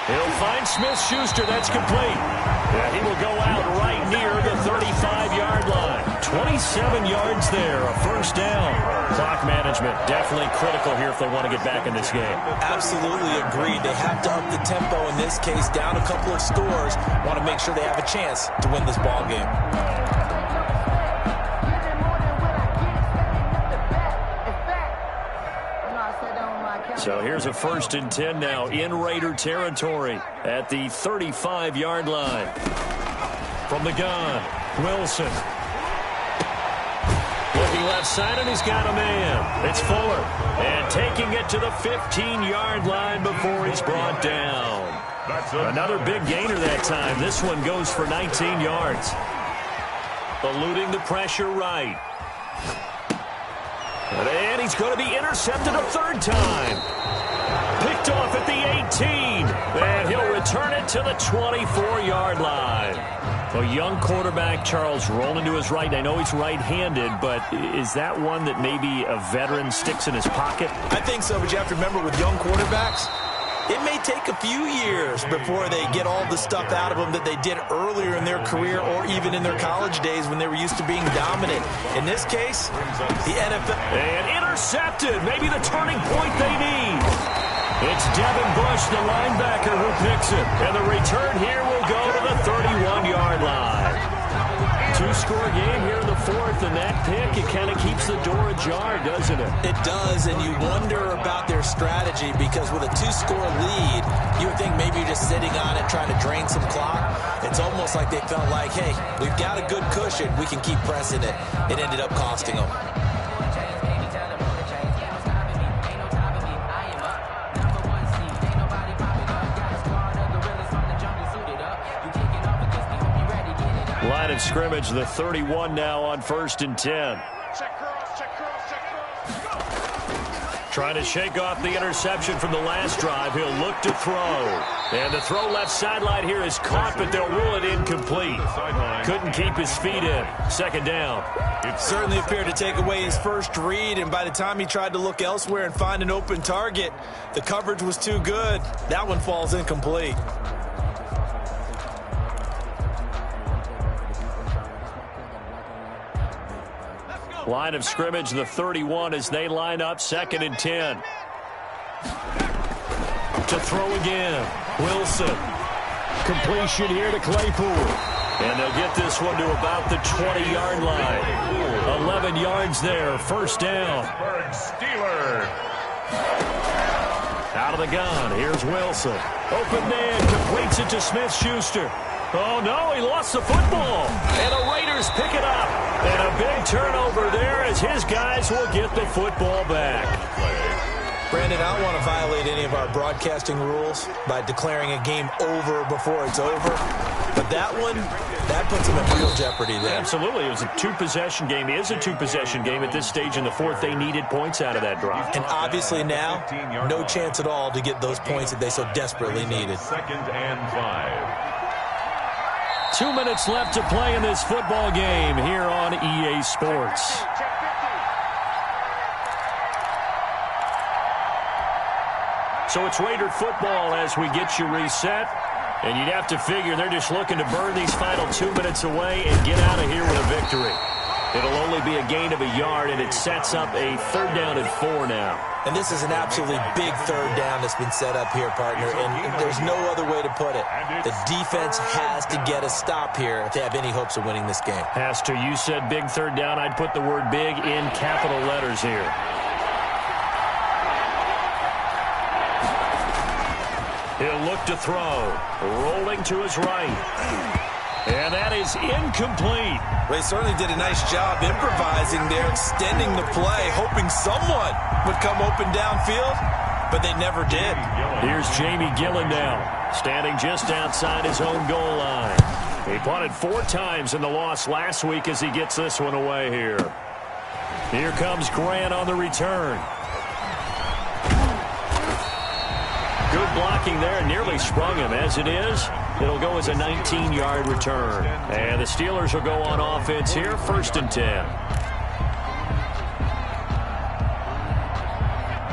He'll find Smith-Schuster. That's complete. Yeah, he will go out right near the 35-yard line. 27 yards there, a 1st down. Clock management definitely critical here if they want to get back in this game. Absolutely agreed. They have to up the tempo in this case, down a couple of scores. Want to make sure they have a chance to win this ball game. So here's a 1st and 10 now in Raider territory at the 35-yard line. From the gun, Wilson. Looking left side, and he's got a man. It's Fuller. And taking it to the 15-yard line before he's brought down. Another big gainer that time. This one goes for 19 yards. Eluding the pressure right. And he's going to be intercepted a 3rd time. Picked off at the 18. And he'll return it to the 24-yard line. A young quarterback, Charles, rolling to his right. I know he's right-handed, but is that one that maybe a veteran sticks in his pocket? I think so, but you have to remember with young quarterbacks, it may take a few years before they get all the stuff out of them that they did earlier in their career or even in their college days when they were used to being dominant. In this case, the NFL. And intercepted. Maybe the turning point they need. It's Devin Bush, the linebacker, who picks it. And the return here will go to the 31-yard line. 2-score game here in the 4th, and that pick, it kind of keeps the door ajar, doesn't it? It does, and you wonder about their strategy because with a 2-score lead, you would think maybe you're just sitting on it trying to drain some clock. It's almost like they felt like, hey, we've got a good cushion. We can keep pressing it. It ended up costing them. Line of scrimmage, the 31 now on 1st and 10. Trying to shake off the interception from the last drive. He'll look to throw. And the throw left sideline here is caught, but they'll rule it incomplete. Couldn't keep his feet in. 2nd down. It certainly appeared to take away his first read, and by the time he tried to look elsewhere and find an open target, the coverage was too good. That one falls incomplete. Line of scrimmage, the 31 as they line up 2nd and 10. To throw again. Wilson. Completion here to Claypool. And they'll get this one to about the 20-yard line. 11 yards there. 1st down. Steeler. Out of the gun. Here's Wilson. Open man. Completes it to Smith-Schuster. Oh, no, he lost the football. And the Raiders pick it up. And a big turnover there as his guys will get the football back. Brandon, I don't want to violate any of our broadcasting rules by declaring a game over before it's over. But that one, that puts them in real jeopardy there. Absolutely. It was a two-possession game. It is a two-possession game at this stage in the fourth. They needed points out of that drive. And obviously now, no chance at all to get those points that they so desperately needed. 2nd and 5. 2 minutes left to play in this football game here on EA Sports. So it's Raider football as we get you reset. And you'd have to figure they're just looking to burn these final 2 minutes away and get out of here with a victory. It'll only be a gain of a yard, and it sets up a 3rd down and 4 now. And this is an absolutely big 3rd down that's been set up here, partner, and there's no other way to put it. The defense has to get a stop here if they have any hopes of winning this game. Has to. You said big 3rd down. I'd put the word big in capital letters here. He'll look to throw. Rolling to his right. And that is incomplete. Well, he certainly did a nice job improvising there, extending the play, hoping someone would come open downfield, but they never did. Here's Jamie Gillen now, standing just outside his own goal line. He punted 4 times in the loss last week as he gets this one away here. Here comes Grant on the return. Good blocking there, nearly sprung him. As it is, it'll go as a 19-yard return. And the Steelers will go on offense here, 1st and 10.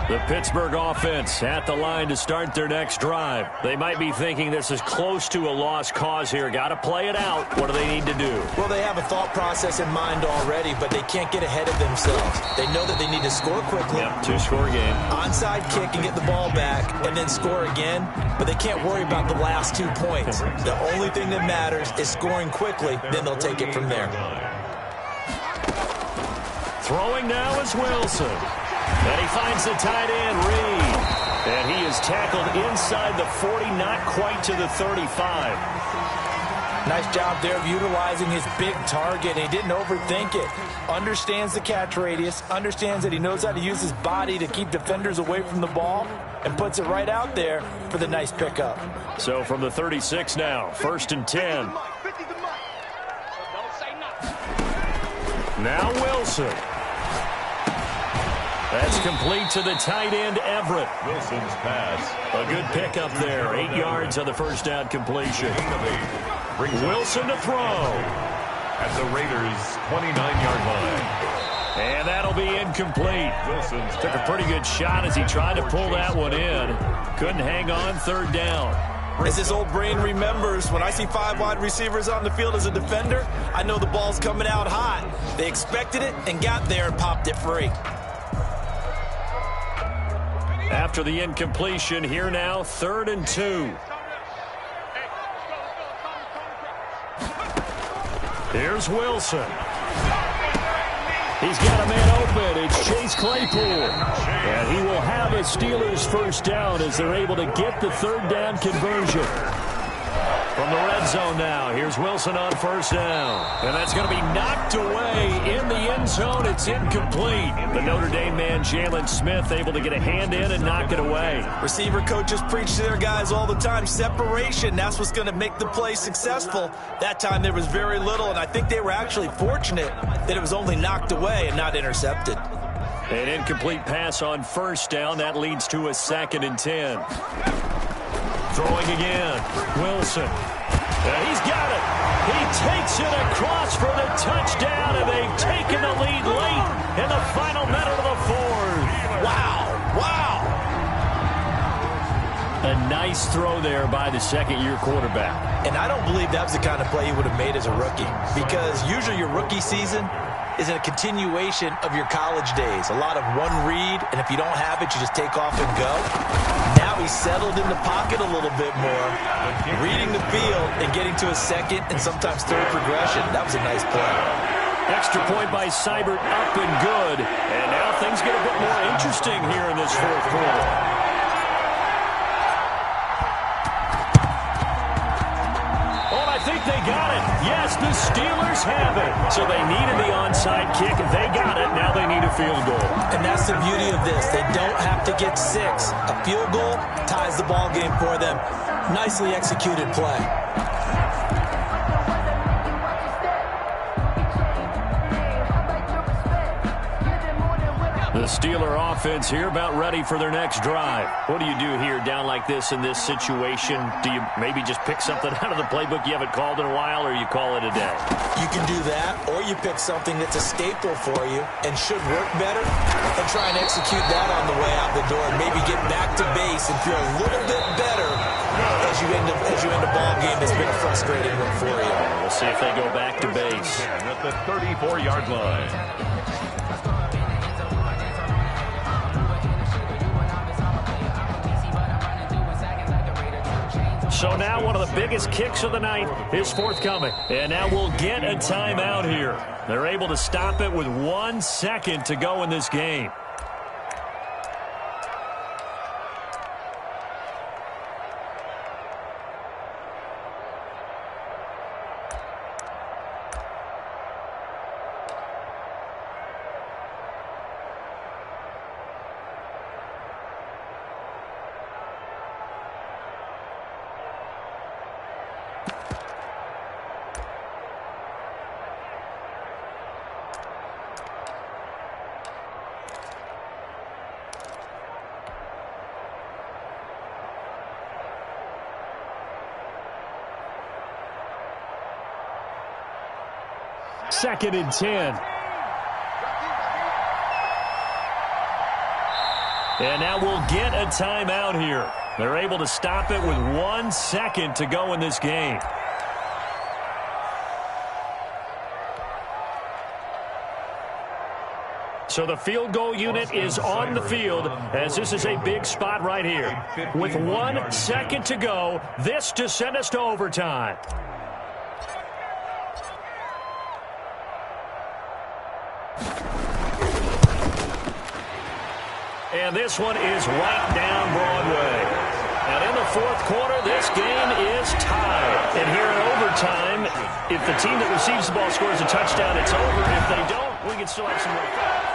The Pittsburgh offense at the line to start their next drive. They might be thinking this is close to a lost cause here. Got to play it out. What do they need to do? Well, they have a thought process in mind already, but they can't get ahead of themselves. They know that they need to score quickly. Yep, 2-score game. Onside kick and get the ball back and then score again, but they can't worry about the last 2 points. The only thing that matters is scoring quickly, then they'll take it from there. Throwing now is Wilson. And he finds the tight end, Reed. And he is tackled inside the 40, not quite to the 35. Nice job there of utilizing his big target. He didn't overthink it. Understands the catch radius. Understands that he knows how to use his body to keep defenders away from the ball. And puts it right out there for the nice pickup. So from the 36 now, 1st and 10. Now Wilson. That's complete to the tight end, Everett. Wilson's pass. A good pickup there. 8 yards on the 1st down completion. Wilson to throw. At the Raiders' 29-yard line. And that'll be incomplete. Wilson's Took a pretty good shot as he tried to pull that one in. Couldn't hang on, 3rd down. As his old brain remembers, when I see 5 wide receivers on the field as a defender, I know the ball's coming out hot. They expected it and got there and popped it free. After the incompletion, here now, 3rd and 2. Here's Wilson. He's got a man open. It's Chase Claypool. And he will have a Steelers 1st down as they're able to get the 3rd down conversion. From the red zone now, here's Wilson on 1st down. And that's going to be knocked away in the end zone. It's incomplete. The Notre Dame man, Jalen Smith, able to get a hand in and knock it away. Receiver coaches preach to their guys all the time. Separation, that's what's going to make the play successful. That time there was very little, and I think they were actually fortunate that it was only knocked away and not intercepted. An incomplete pass on 1st down. That leads to a 2nd and 10. Throwing again. Wilson. And he's got it. He takes it across for the touchdown, and they've taken the lead late in the final minute of the 4th. Wow. Wow. A nice throw there by the 2nd-year quarterback. And I don't believe that was the kind of play he would have made as a rookie, because usually your rookie season is a continuation of your college days. A lot of one read, and if you don't have it, you just take off and go. Now he's settled in the pocket a little bit more, reading the field and getting to a 2nd and sometimes 3rd progression. That was a nice play. Extra point by Seibert, up and good. And now things get a bit more interesting here in this 4th quarter. I think they got it. Yes, the Steelers have it. So they needed the onside kick. They got it. Now they need a field goal. And that's the beauty of this. They don't have to get 6. A field goal ties the ball game for them. Nicely executed play. The Steeler offense here about ready for their next drive. What do you do here down like this in this situation? Do you maybe just pick something out of the playbook you haven't called in a while, or you call it a day? You can do that, or you pick something that's a staple for you and should work better and try and execute that on the way out the door and maybe get back to base and feel a little bit better as you end a ball game that's been a frustrating one for you. We'll see if they go back to base. At the 34-yard line. So now one of the biggest kicks of the night is forthcoming. And now we'll get a timeout here. They're able to stop it with 1 second to go in this game. Second and 10. And now we'll get a timeout here. They're able to stop it with 1 second to go in this game. So the field goal unit is on the field as this is a big spot right here. With 1 second to go, this to send us to overtime. And this one is right down Broadway. And in the fourth quarter, this game is tied. And here in overtime, if the team that receives the ball scores a touchdown, it's over. If they don't, we can still have some more fun.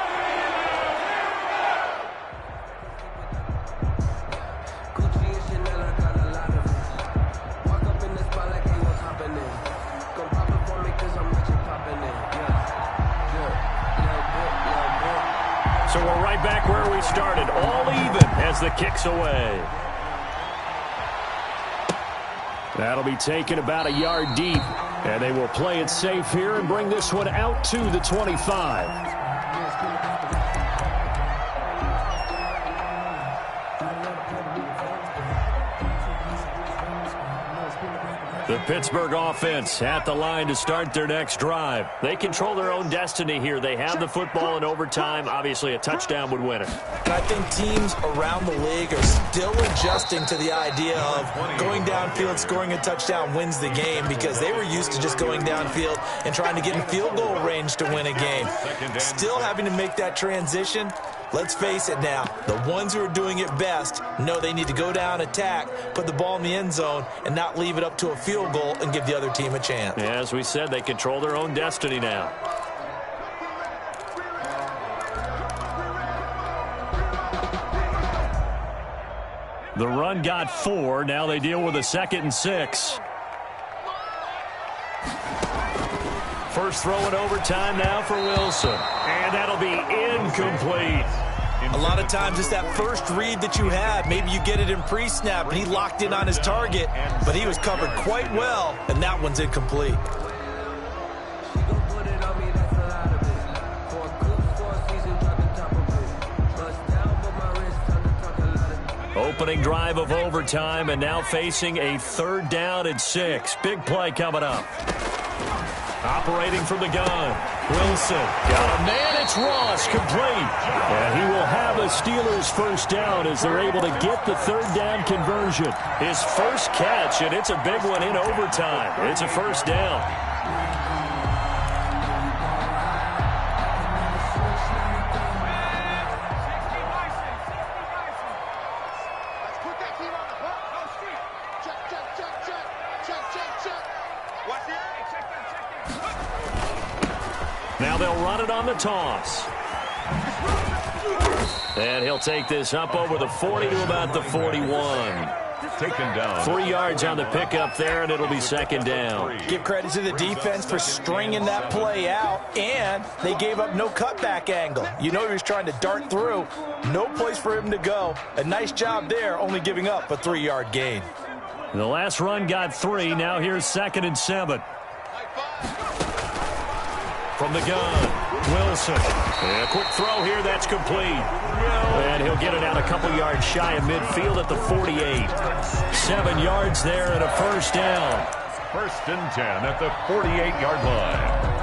So we're right back where we started, all even as the kick's away. That'll be taken about a yard deep, and they will play it safe here and bring this one out to the 25. The Pittsburgh offense at the line to start their next drive. They control their own destiny here. They have the football in overtime. Obviously, a touchdown would win it. I think teams around the league are still adjusting to the idea of going downfield, scoring a touchdown wins the game, because they were used to just going downfield and trying to get in field goal range to win a game. Still having to make that transition. Let's face it now, the ones who are doing it best know they need to go down, attack, put the ball in the end zone, and not leave it up to a field goal and give the other team a chance. As we said, they control their own destiny now. The run got 4. Now they deal with a 2nd and 6. First throw in overtime now for Wilson. And that'll be incomplete. A lot of times it's that first read that you have. Maybe you get it in pre-snap, and he locked in on his target, but he was covered quite well, and that one's incomplete. Opening drive of overtime, and now facing a 3rd down and 6. Big play coming up. Operating from the gun. Wilson got a man. It's Ross, complete. And he will have a Steelers first down as they're able to get the 3rd down conversion. His first catch, and it's a big one in overtime. It's a first down. Now they'll run it on the toss. And he'll take this up over the 40 to about the 41. taken down. 3 yards on the pickup there, and it'll be second down. Give credit to the defense for stringing that play out, and they gave up no cutback angle. You know he was trying to dart through. No place for him to go. A nice job there, only giving up a 3-yard gain. The last run got 3. Now here's 2nd and 7. From the gun, Wilson. And a quick throw here, that's complete. And he'll get it out a couple yards shy of midfield at the 48. 7 yards there and a first down. 1st and 10 at the 48-yard line.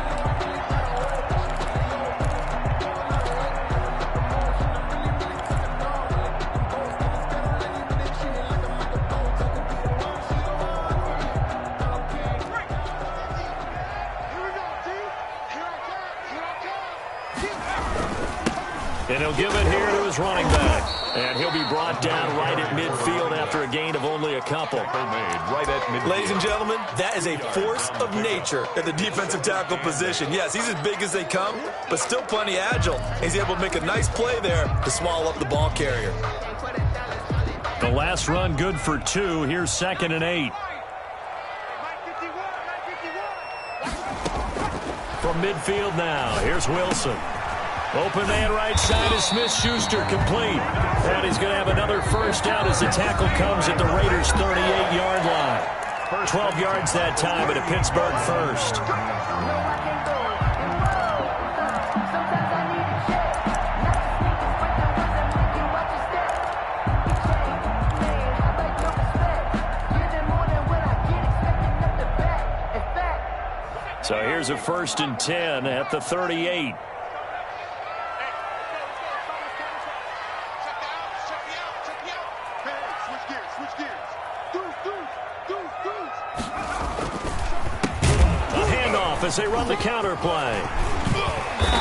And he'll give it here to his running back. And he'll be brought down right at midfield after a gain of only a couple. Right at midfield. Ladies and gentlemen, that is a force of nature at the defensive tackle position. Yes, he's as big as they come, but still plenty agile. He's able to make a nice play there to swallow up the ball carrier. The last run good for 2. Here's 2nd and 8. From midfield now, here's Wilson. Open man right side is Smith-Schuster, complete. And he's going to have another first down as the tackle comes at the Raiders' 38-yard line. 12 yards that time, and a Pittsburgh first. So here's a 1st and 10 at the 38. As they run the counter play.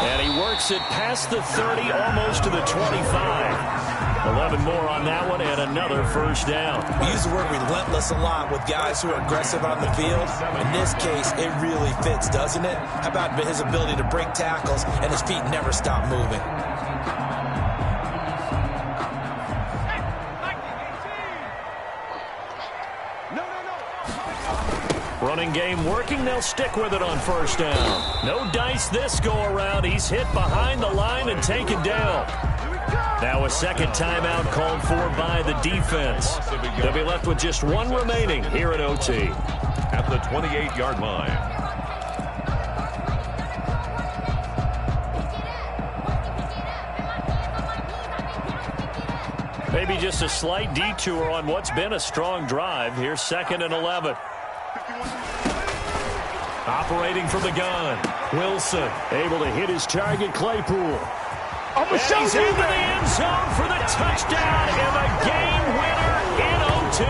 And he works it past the 30, almost to the 25. 11 more on that one, and another first down. We use the word relentless a lot with guys who are aggressive on the field. In this case, it really fits, doesn't it? How about his ability to break tackles and his feet never stop moving? Running game working. They'll stick with it on first down. No dice this go-around. He's hit behind the line and taken down. Now a second timeout called for by the defense. They'll be left with just 1 remaining here at OT. At the 28-yard line. Maybe just a slight detour on what's been a strong drive. Here's 2nd and 11. Operating from the gun, Wilson able to hit his target, Claypool. And he's into the end zone for the touchdown and the game winner in OT.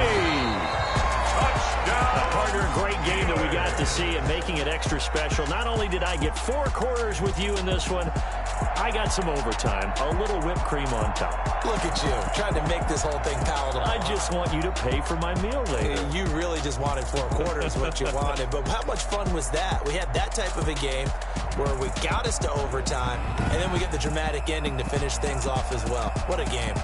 Touchdown. Partner, a great game that we got to see and making it extra special. Not only did I get 4 quarters with you in this one, I got some overtime, a little whipped cream on top. Look at you, trying to make this whole thing palatable. I just want you to pay for my meal later. You really just wanted 4 quarters, what you wanted. But how much fun was that? We had that type of a game where we got us to overtime, and then we get the dramatic ending to finish things off as well. What a game.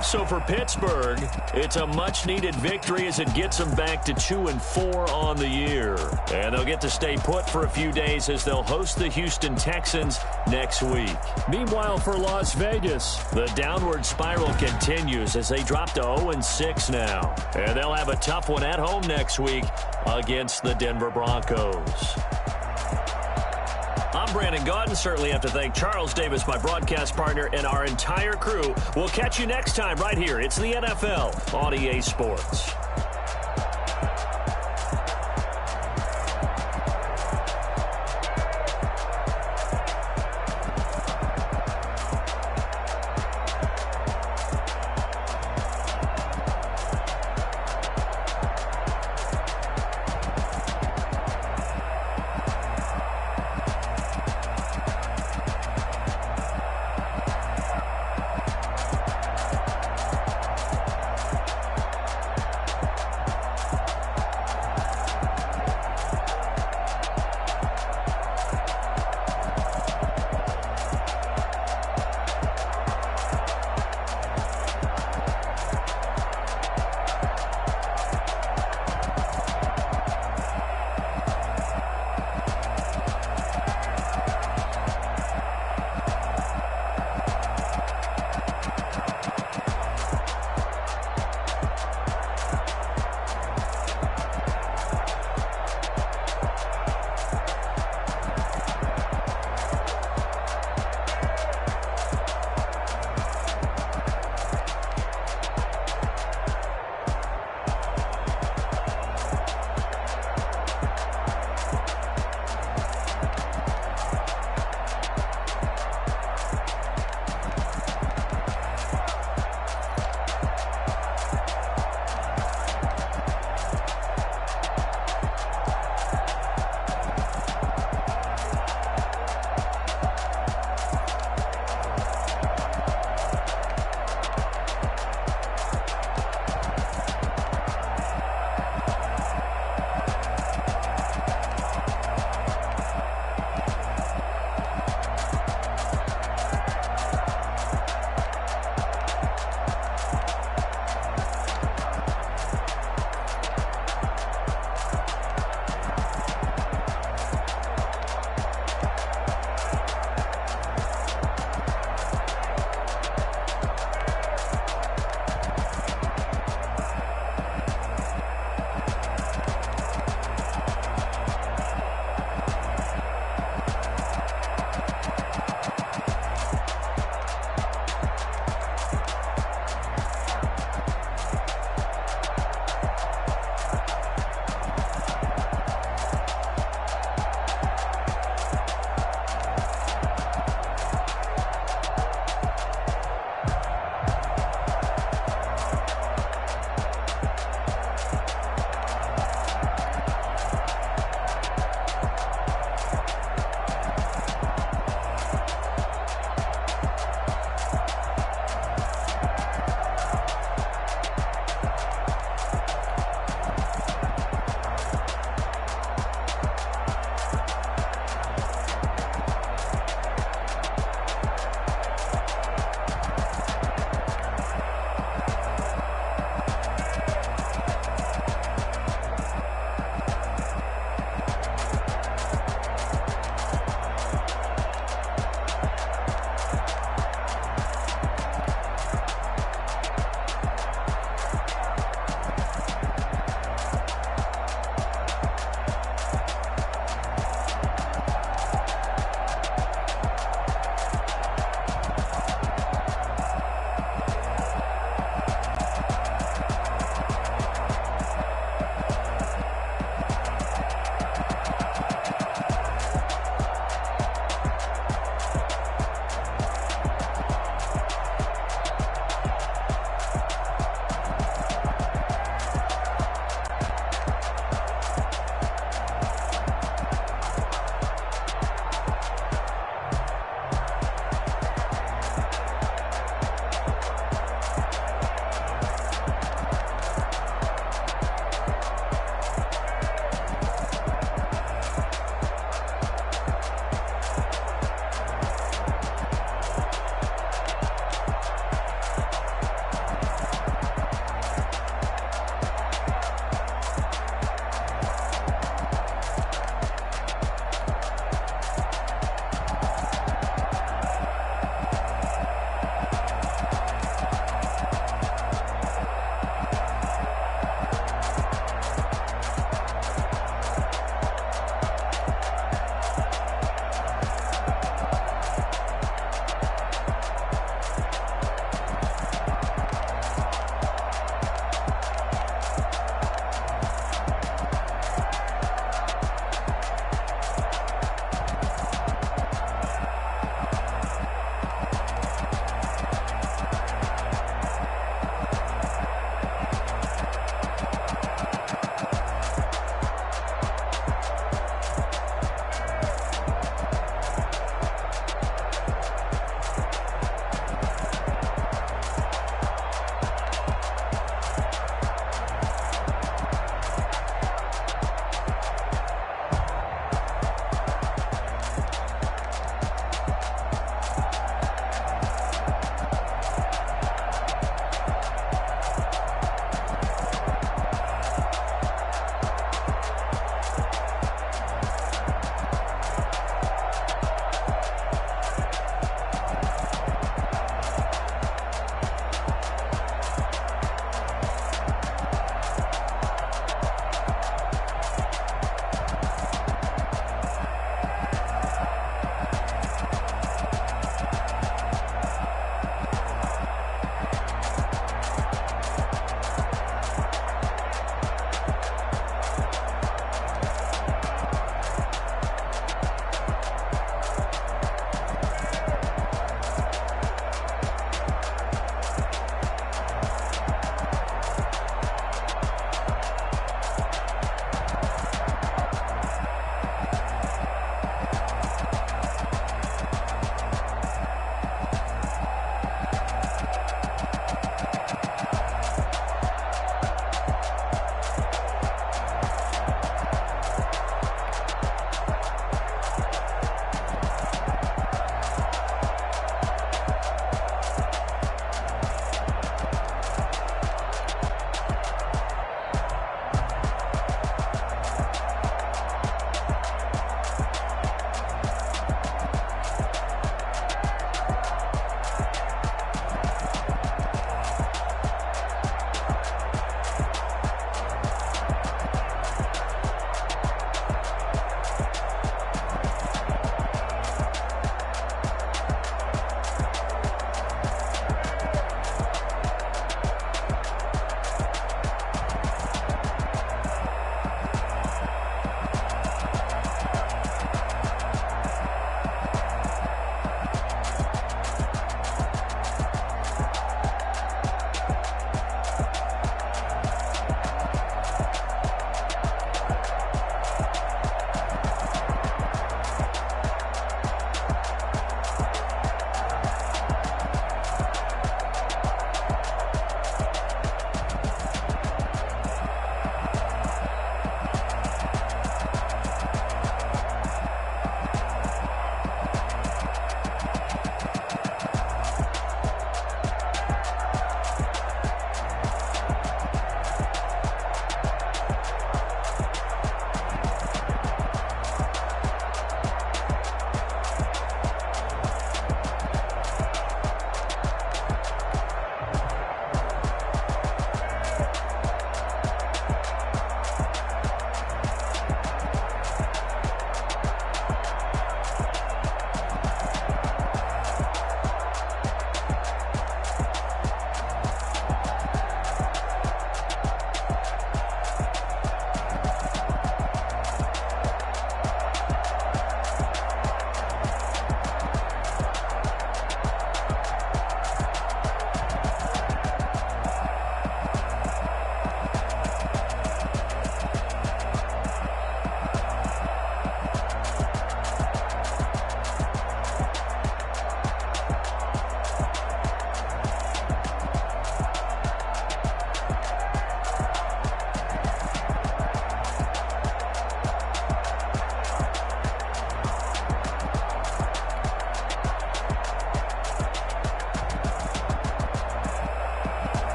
So for Pittsburgh, it's a much-needed victory as it gets them back to 2-4 on the year. And they'll get to stay put for a few days as they'll host the Houston Texans next week. Meanwhile, for Las Vegas, the downward spiral continues as they drop to 0-6 now. And they'll have a tough one at home next week against the Denver Broncos. I'm Brandon Gaudin. Certainly have to thank Charles Davis, my broadcast partner, and our entire crew. We'll catch you next time right here. It's the NFL on EA Sports.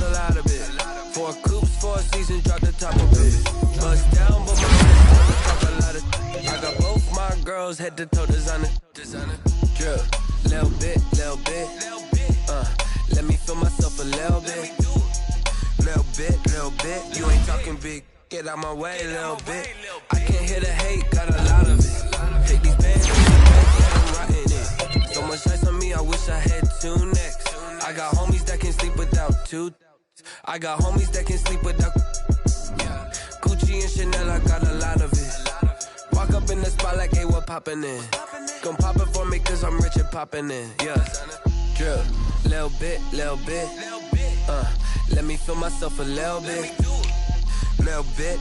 a lot of it. 4 coops, 4 seasons, drop the top of it. Bust down, but my wrist talk a lot of. I got both my girls head to toe designer. Drip, little bit. Let me feel myself a little bit. Little bit. You ain't talking big. Get out my way a little bit. I can't hear the hate, got a lot of it. Take these bands, I'm rotting it. So much ice on me, I wish I had 2 necks. I got homies that can sleep without 2. I got homies that can sleep without. Gucci and Chanel, I got a lot of it. Walk up in the spot like, hey, what poppin' in? Gon' pop it for me, cause I'm rich and poppin' in. Yeah. Drip, little bit. Let me feel myself a little bit. Little bit.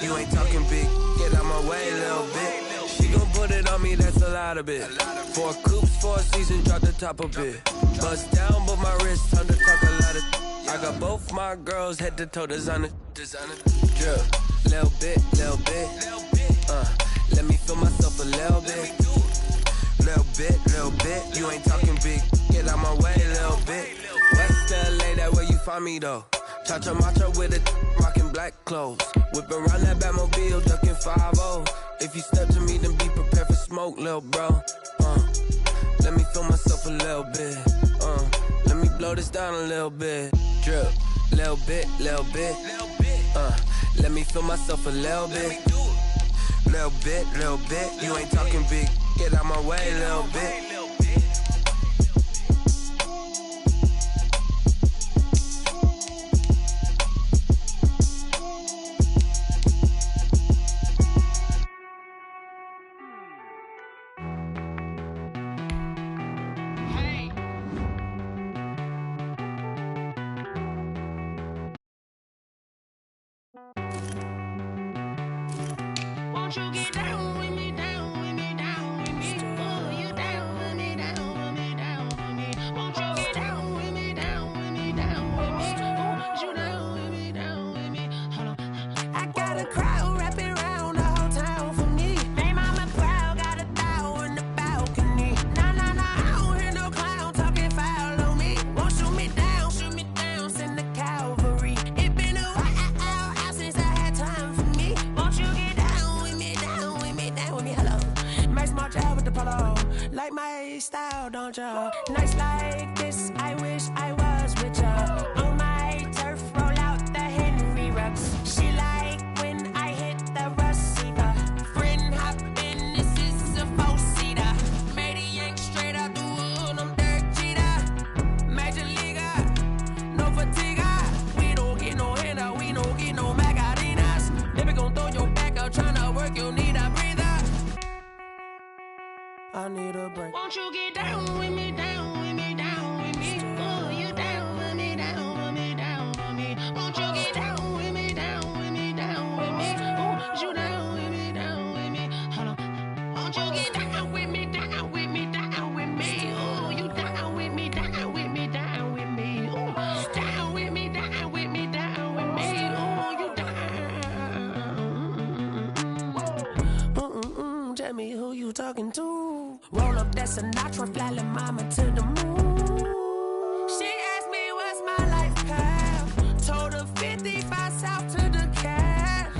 You ain't talking big. Get out my way, little bit. She gon' put it on me, that's a lot of it. 4 coops, 4 seasons, drop the top of it. Bust down, but my wrist turn to talk a lot of. I got both my girls head to toe designer. Drip, little bit. Let me feel myself a little bit. Little bit. You ain't talking big. Get out my way, little bit. West LA, that where you find me though. Cha-cha matcha with it, rockin' black clothes. Whip around that Batmobile, duckin' 5-0. If you step to me, then be prepared for smoke, lil' bro. Let me feel myself a little bit. Let me blow this down a little bit. Drip, little bit. Let me feel myself a little bit. Little bit. You ain't talking big. Get out my way, little bit. Won't you get down with me, down with me, down with me? Oh, you down with me, down with me, down with me. Won't you get down with me, down with me, down with me? Oh, you down with me, down with me? Hold on. I got a crowd wrapping around the whole town for me. Hey, mama proud, got a thou in the balcony. Nah, I don't hear no clown talking foul on me. Won't shoot me down, send the cavalry. It been a while since I had time for me. Won't you get down with me, down with me, down with me? Hello. Max March out with the polo. Like my style, don't ya? Nights like this, I wish I was with ya. On my turf, roll out the Henry rocks. She like when I hit the Rosita. Friend hop in, this is a 4-seater. Made a yank straight out the wood, I'm Derek Jeter. Major leaguer, no fatigue. We don't get no handout, we don't get no Macarinas. Baby gon' throw your back out, tryna work, you need a breather. I need a break. Won't you get down with me, down with me, down with me? Oh, you down with me, down with me, down with me? Won't you get down with me, down with me, down with me? Oh, you down with me, down with me? Hold on. Won't you get down with me, down with me, down with me? Oh, you down with me, down with me, down with me? Oh, down with me, down with me, down with me? Oh, you down. Tell me who you talking to. Roll up that Sinatra, fly la mama to the moon. She asked me what's my life path. Told her 55 south to the cab.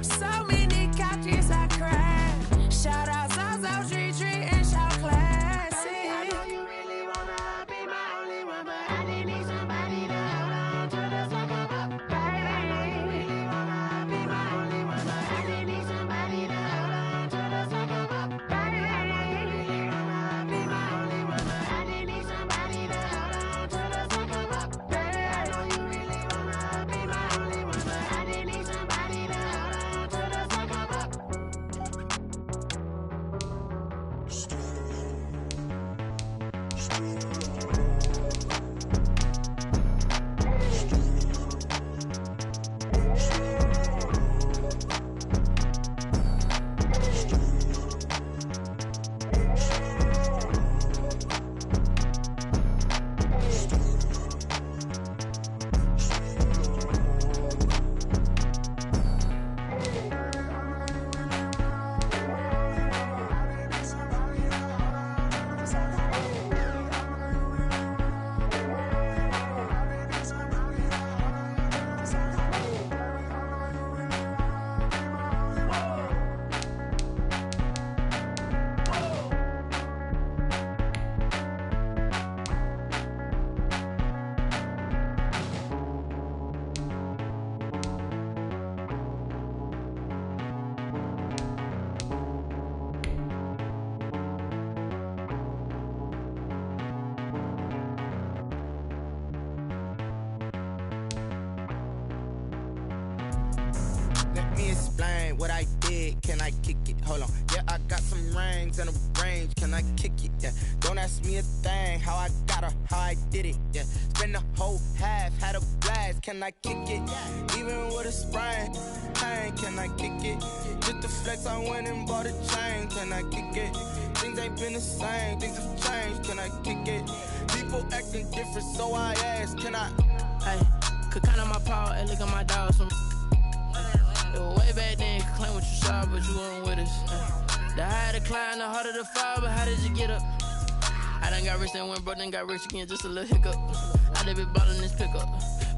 So many couches I cried. Shout out South Street and shout classy. I know you really wanna be my only one, but I didn't need somebody to hold on to the second cup. Baby, I know you really wanna be my only one, but I didn't need somebody to hold on to the second cup. Baby, I know you really wanna be my only one, but I didn't need somebody. explain what I did. Can I kick it? Hold on. Yeah, I got some rings and a range. Can I kick it? Yeah. Don't ask me a thing. How I got her, how I did it. Yeah. Spend the whole half, had a blast. Can I kick it? Even with a sprain. Pain, can I kick it? Just the flex, I went and bought a chain. Can I kick it? Things ain't been the same. Things have changed. Can I kick it? People acting different, so I ask. Can I? Hey, could count on my power and look at my dogs. Way back then, could claim what you saw, but you weren't with us. The higher the climb, the harder the fall, but how did you get up? I done got rich and went broke, then got rich again, just a little hiccup. I done been ballin' this pickup.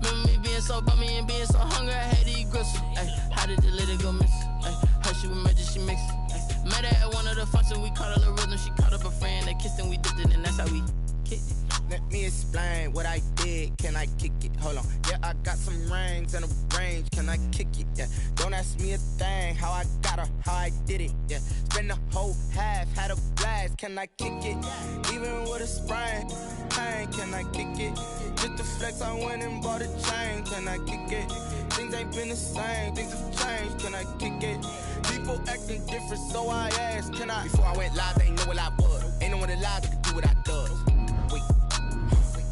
Remember me being so bummy and being so hungry, I had to eat gristle. Ay, how did the lady go miss? Ay, how she was magic, she mixed. Met her at one of the functions, we caught a little rhythm, she caught up a friend, they kissed and we dipped it, and that's how we kicked it. Let me explain what I did. Can I kick it? Hold on. Yeah, I got some rings and a range. Can I kick it? Yeah. Don't ask me a thing. How I got her, how I did it. Yeah. Spend the whole half, had a blast. Can I kick it? Even with a sprain. Pain, can I kick it? Just the flex, I went and bought a chain. Can I kick it? Things ain't been the same. Things have changed. Can I kick it? People acting different, so I asked. Can I? Before I went live, they ain't know what I was. Ain't no one alive that could do what I does. Wait.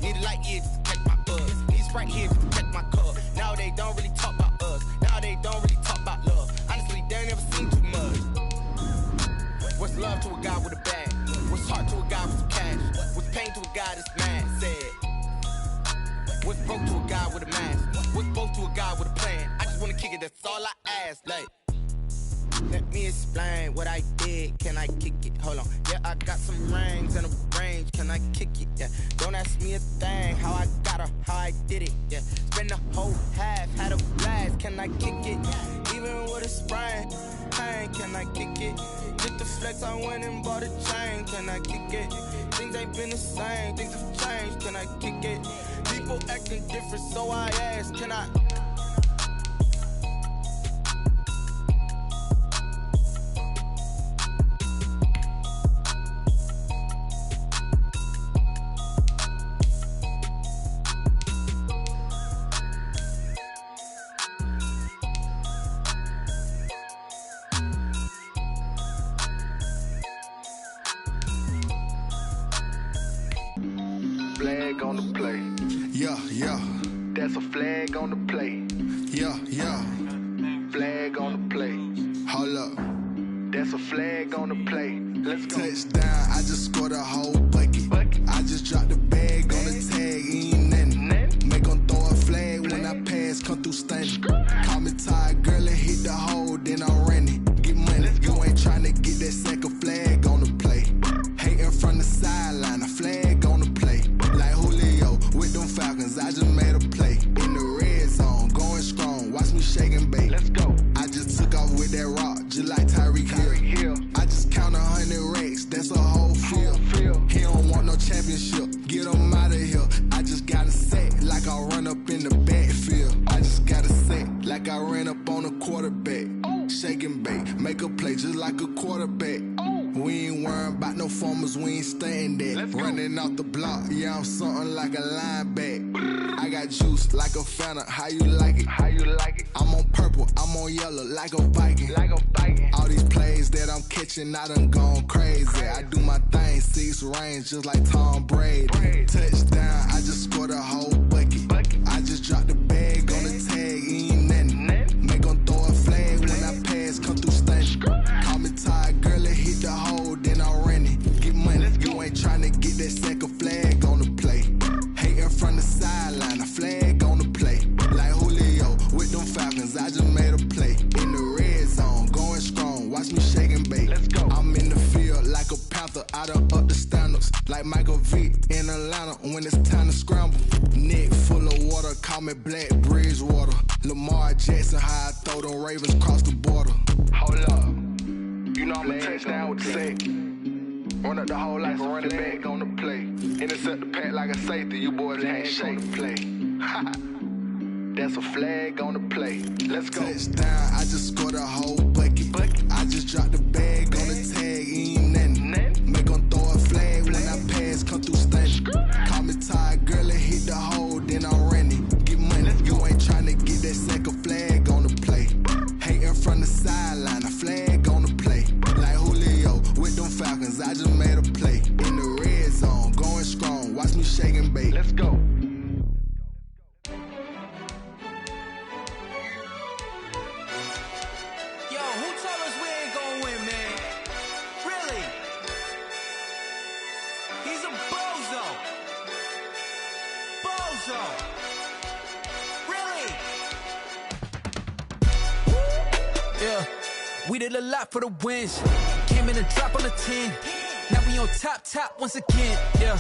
Need a light year just to catch my buzz. Need Sprite here just to catch my cup. Now they don't really talk about us. Now they don't really talk about love. Honestly, they ain't never seen too much. What's love to a guy with a bag? What's heart to a guy with some cash? What's pain to a guy that's mad? Said. What's broke to a guy with a mask? What's both to a guy with a plan? I just wanna kick it, that's all I ask. Like, let me explain what I did. Can I kick it? Hold on. Yeah, I got some rings and a range. Can I kick it? Yeah. Don't ask me a thing. How I got her, how I did it. Yeah. Spend the whole half, had a blast. Can I kick it? Even with a sprain. Pain, can I kick it? Just the flex, I went and bought a chain. Can I kick it? Things ain't been the same. Things have changed. Can I kick it? People acting different, so I ask. Can I? Flag on the play. Yeah, yeah. That's a flag on the play. Yeah, yeah. Flag on the play. Hold up. That's a flag on the play. Let's go. Touchdown, I just scored a whole bucket. I just dropped the bag on the tag, ain't nothing. Make them throw a flag when I pass, come through stunning. Call me tired, girl, and hit the hole, then I'm running. Get money, you ain't tryna get that second flag on the play. Hating from the sideline, a flag on the play. Like Julio with them Falcons, I just made a play. In the red zone, going strong, watch me shake and bake. Let's go. I just took off with that rock, just like Tyreek Hill. I just count 100 racks, that's a whole field. He don't want no championship, get him out of here. I just got a set, like I run up in the backfield. I just got a set, like I ran up on a quarterback. Shake and bake, make a play just like a quarterback. We ain't worrying about no formers, we ain't staying there. Running off the block, yeah, I'm something like a linebacker. I got juice like a Fanta, how you like it? How you like it? I'm on purple, I'm on yellow, like a Viking. Like a Viking. All these plays that I'm catching, I done gone crazy. I do my thing, 6 range, just like Tom Brady. Touchdown, I just scored a whole bucket. I just dropped the bag on the tag, ain't nothing. Make them throw a flag when I pass, come through stunning. Call me tired, girl, and hit the hole, then I'm running. Get money, you ain't tryna get that second flag on the play. Hating from the sideline, a flag on the play. Like Julio with them Falcons, I just made a play. In the red zone, going strong, watch me shake and bake. Let's go. I'm in the field like a Panther, I done up the standards. Like Michael Vick in Atlanta when it's time to scramble. Neck full of water, call me Black Bridgewater. Lamar Jackson, how I throw them Ravens cross the border. Hold up. You know I'm a touchdown with the sack. Run up the hole like a running back on the play. Intercept the pack like a safety. You boys can't shake the play. That's a flag on the play. Let's go. Touchdown, I just scored a whole bucket. I just dropped the bag on the tag, ain't nothing. Make them throw a flag when I pass, come through stunning. Call me tired, girl, and hit the hole, then I'm running. Get money, you ain't tryna get that second flag on the play. Hating from the yeah. We did a lot for the wins. Came in and dropped on the 10. Now we on top once again, yeah.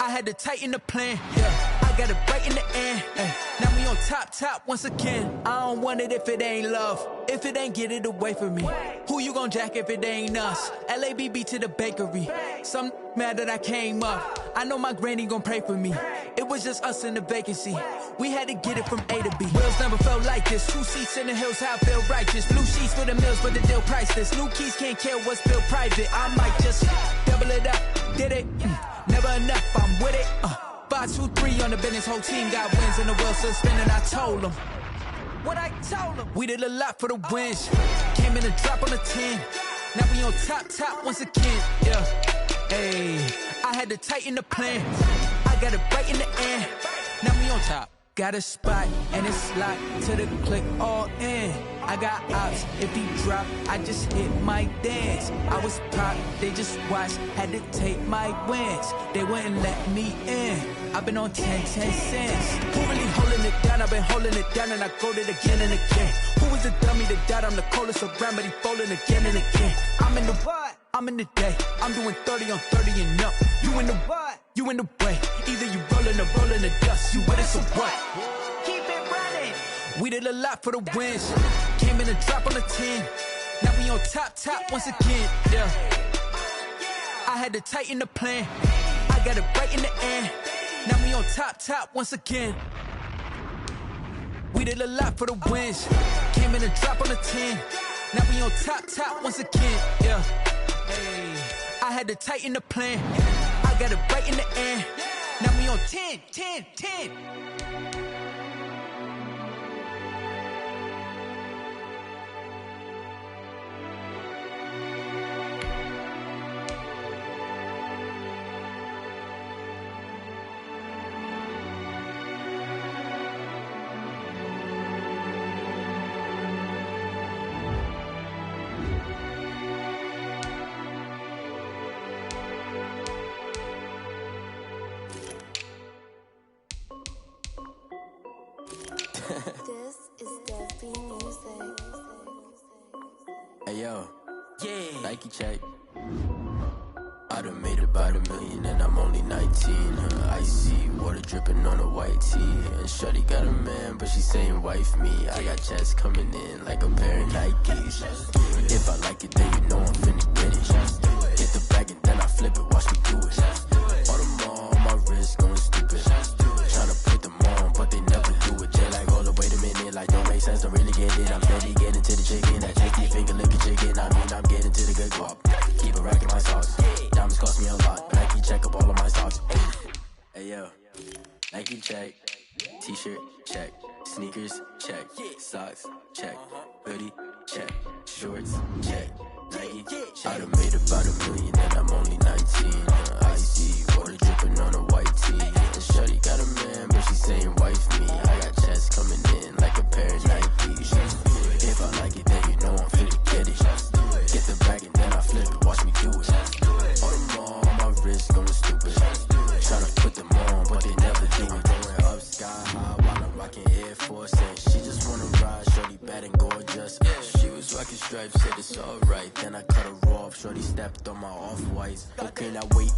I had to tighten the plan, yeah. I got it right in the end, now we on top once again. I don't want it if it ain't love. If it ain't, get it away from me. Who you gon' jack if it ain't us? LABB to the bakery. Some mad that I came up. I know my granny gon' pray for me. It was just us in the vacancy. We had to get it from A to B. Wheels never felt like this. 2 seats in the hills, how I feel righteous. Blue sheets for the mills, but the deal priceless. New keys can't kill what's built private. I might just double it up. Did it? Never enough, I'm with it. 5, 2, 3 on the business. Whole team got wins and the wheels still spinning. I told them what I told them. We did a lot for the wins. Came in and drop on the 10. Now we on top once again, yeah. Hey, I had to tighten the plan. I got it right in the end. Now we on top. Got a spot and it's locked to the click all in. I got ops, if he drop, I just hit my dance. I was pop, they just watched, had to take my wins. They wouldn't let me in. I've been on 10 cents. Who really holding it down? I've been holding it down and I go it again and again. Who was the dummy that died? I'm the coldest around, but he folding again and again. I'm in the what? I'm in the day. I'm doing 30 on 30 and up. You in the what? You in the way. Either you rolling or rolling the dust. You with us or what? Keep it running. We did a lot for the wins. Came in and drop on the 10. Now we on top once again, yeah. I had to tighten the plan. I got it right in the end. Now we on top once again. We did a lot for the wins. Came in and drop on the 10. Now we on top once again, yeah. Hey, I had to tighten the plan. I got it right in the end. Now we on 10. This is Debbie Music. Hey yo, yeah. Nike check. I done made about $1 million and I'm only 19. Icy water dripping on a white tee. And shawty got a man, but she saying wife me. I got checks coming in like a pair of Nikes. If I like it, then you know I'm finna get it. Get the bag and then I flip it, watch me do it. All them all on my wrist going stupid. Tryna put them on, but they never do it. Jay like, hold up, wait a minute, like don't make sense, don't really get it. I'm steady getting to the chicken, that tasty finger licking chicken. I mean, I'm getting to the good guap. Keep it racking my sauce. Diamonds cost me a lot. Nike check up all of my socks. Hey yo, Nike check. T-shirt check. Sneakers check. Socks check. Hoodie check. Shorts check. Nike check. I done made about $1 million and I'm only 19. Icy water dripping on a white tee. And shawty got a man, but she saying wife me. I got checks coming in like a pair of Nikes. If I like it, then you know I'm finna get it. Get the bag and then I flip it, watch me do it. All them all on my wrist going stupid. Tryna put them on, but they never do it. Going up sky high while I'm rocking Air Force. And she just wanna ride, shorty bad and gorgeous. She was rocking stripes, said it's alright. Then I cut her off, shorty stepped on my off-whites. Okay, now wait.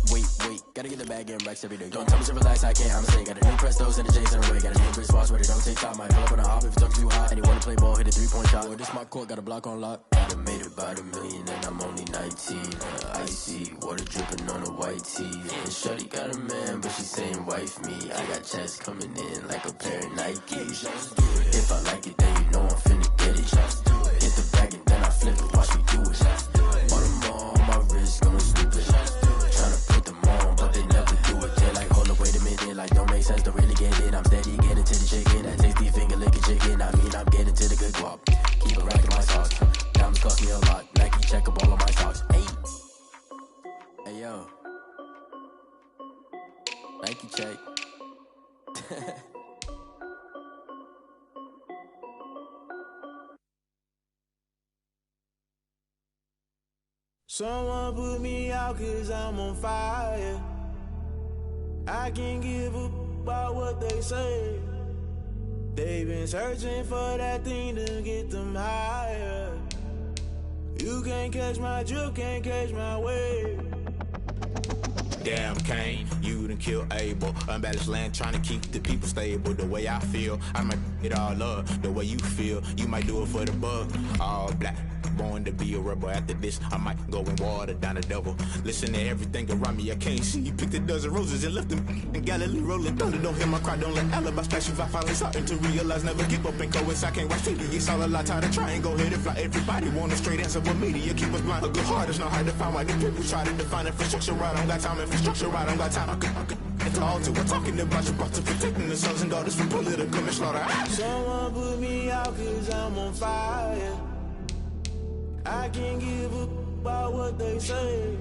Gotta get the bag and racks every day. Don't tell me to relax, I can't, I'm saying. Got a new Prestos and a Jason away. Got a new wrist watch where they don't take time. Might pull up on a hop if it's too hot. And he wanna play ball, hit a 3-point shot. Well, this my court, got a block on lock. I done made about $1 million and I'm only 19. Icy water dripping on a white tee. And shawty got a man, but she saying wife me. I got checks coming in like a pair of Nikes. If I like it, then you know I'm finna get it. Hit the bag and then I flip it, watch me do it. All them all on my wrist going stupid. Tryna put them on, but they never do it. They're like, hold up, wait a minute, like don't make sense, don't really get it. I'm steady getting to the chicken, that tasty finger licking chicken. I mean, I'm getting to the good guap. Keep it racking my sauce. Diamonds cost me a lot. Nike check up all of my socks. Hey yo, Nike check. Someone put me out 'cause I'm on fire. I can't give up about what they say. They been searching for that thing to get them higher. You can't catch my drift, can't catch my wave. Damn, Kane, you done killed Abel. Unbalanced land, trying to keep the people stable. The way I feel, I might get all up. The way you feel, you might do it for the bug. All black, born to be a rebel. After this, I might go and water down the devil. Listen to everything around me, I can't see. You picked a dozen roses and left them in Galilee rolling thunder. Don't hear my cry, don't let alibis pass you. I finally starting to realize, never give up and coincide. Can't watch TV, it's all a lot. Tired of trying, go ahead and fly. Everybody want a straight answer, but media keep us blind. A good heart is not hard to find. Why the people try to define infrastructure right? I don't got time, infrastructure right? I don't got time. I could talk to. We're talking about you, about to protecting the sons and daughters from political slaughter. Someone put me out cause I'm on fire. I can't give a about what they say.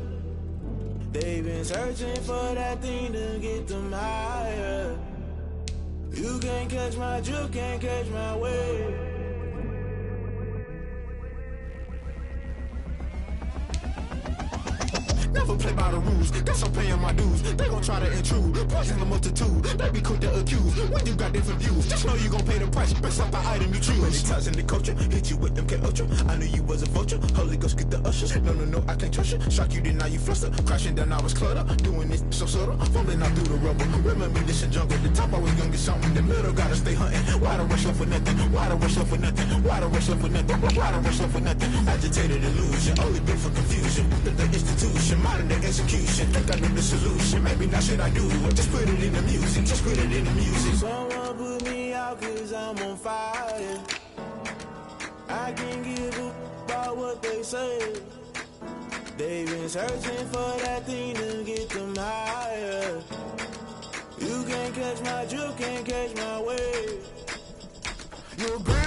They've been searching for that thing to get them higher. You can't catch my drift, can't catch my wave. Never play by the rules, guess I'm paying my dues. They gon' try to intrude, poison the multitude. They be quick to accuse when you got different views. Just know you gon' pay the price, based off the item you choose. Many times in the culture, hit you with them K-Ultra. I knew you was a vulture, Holy Ghost get the ushers. No, I can't trust you. Shock you, then now you fluster. Crashing down, I was cluttered. Doing this so subtle, fumbling out through the rubble. Remember this in jungle, the top always gonna get something. The middle gotta stay hunting. Why the rush left for nothing? Why the rush left for nothing? Why the rush left for nothing? Why the rush left for nothing? Agitated illusion, only built for confusion. The institution, modern day execution. Think I know the solution. Maybe not shit I do. Just put it in the music. Just put it in the music. Someone put me out cause I'm on fire. I can't give a about what they say. They've been searching for that thing to get them higher. You can't catch my drift, can't catch my wave. You're great.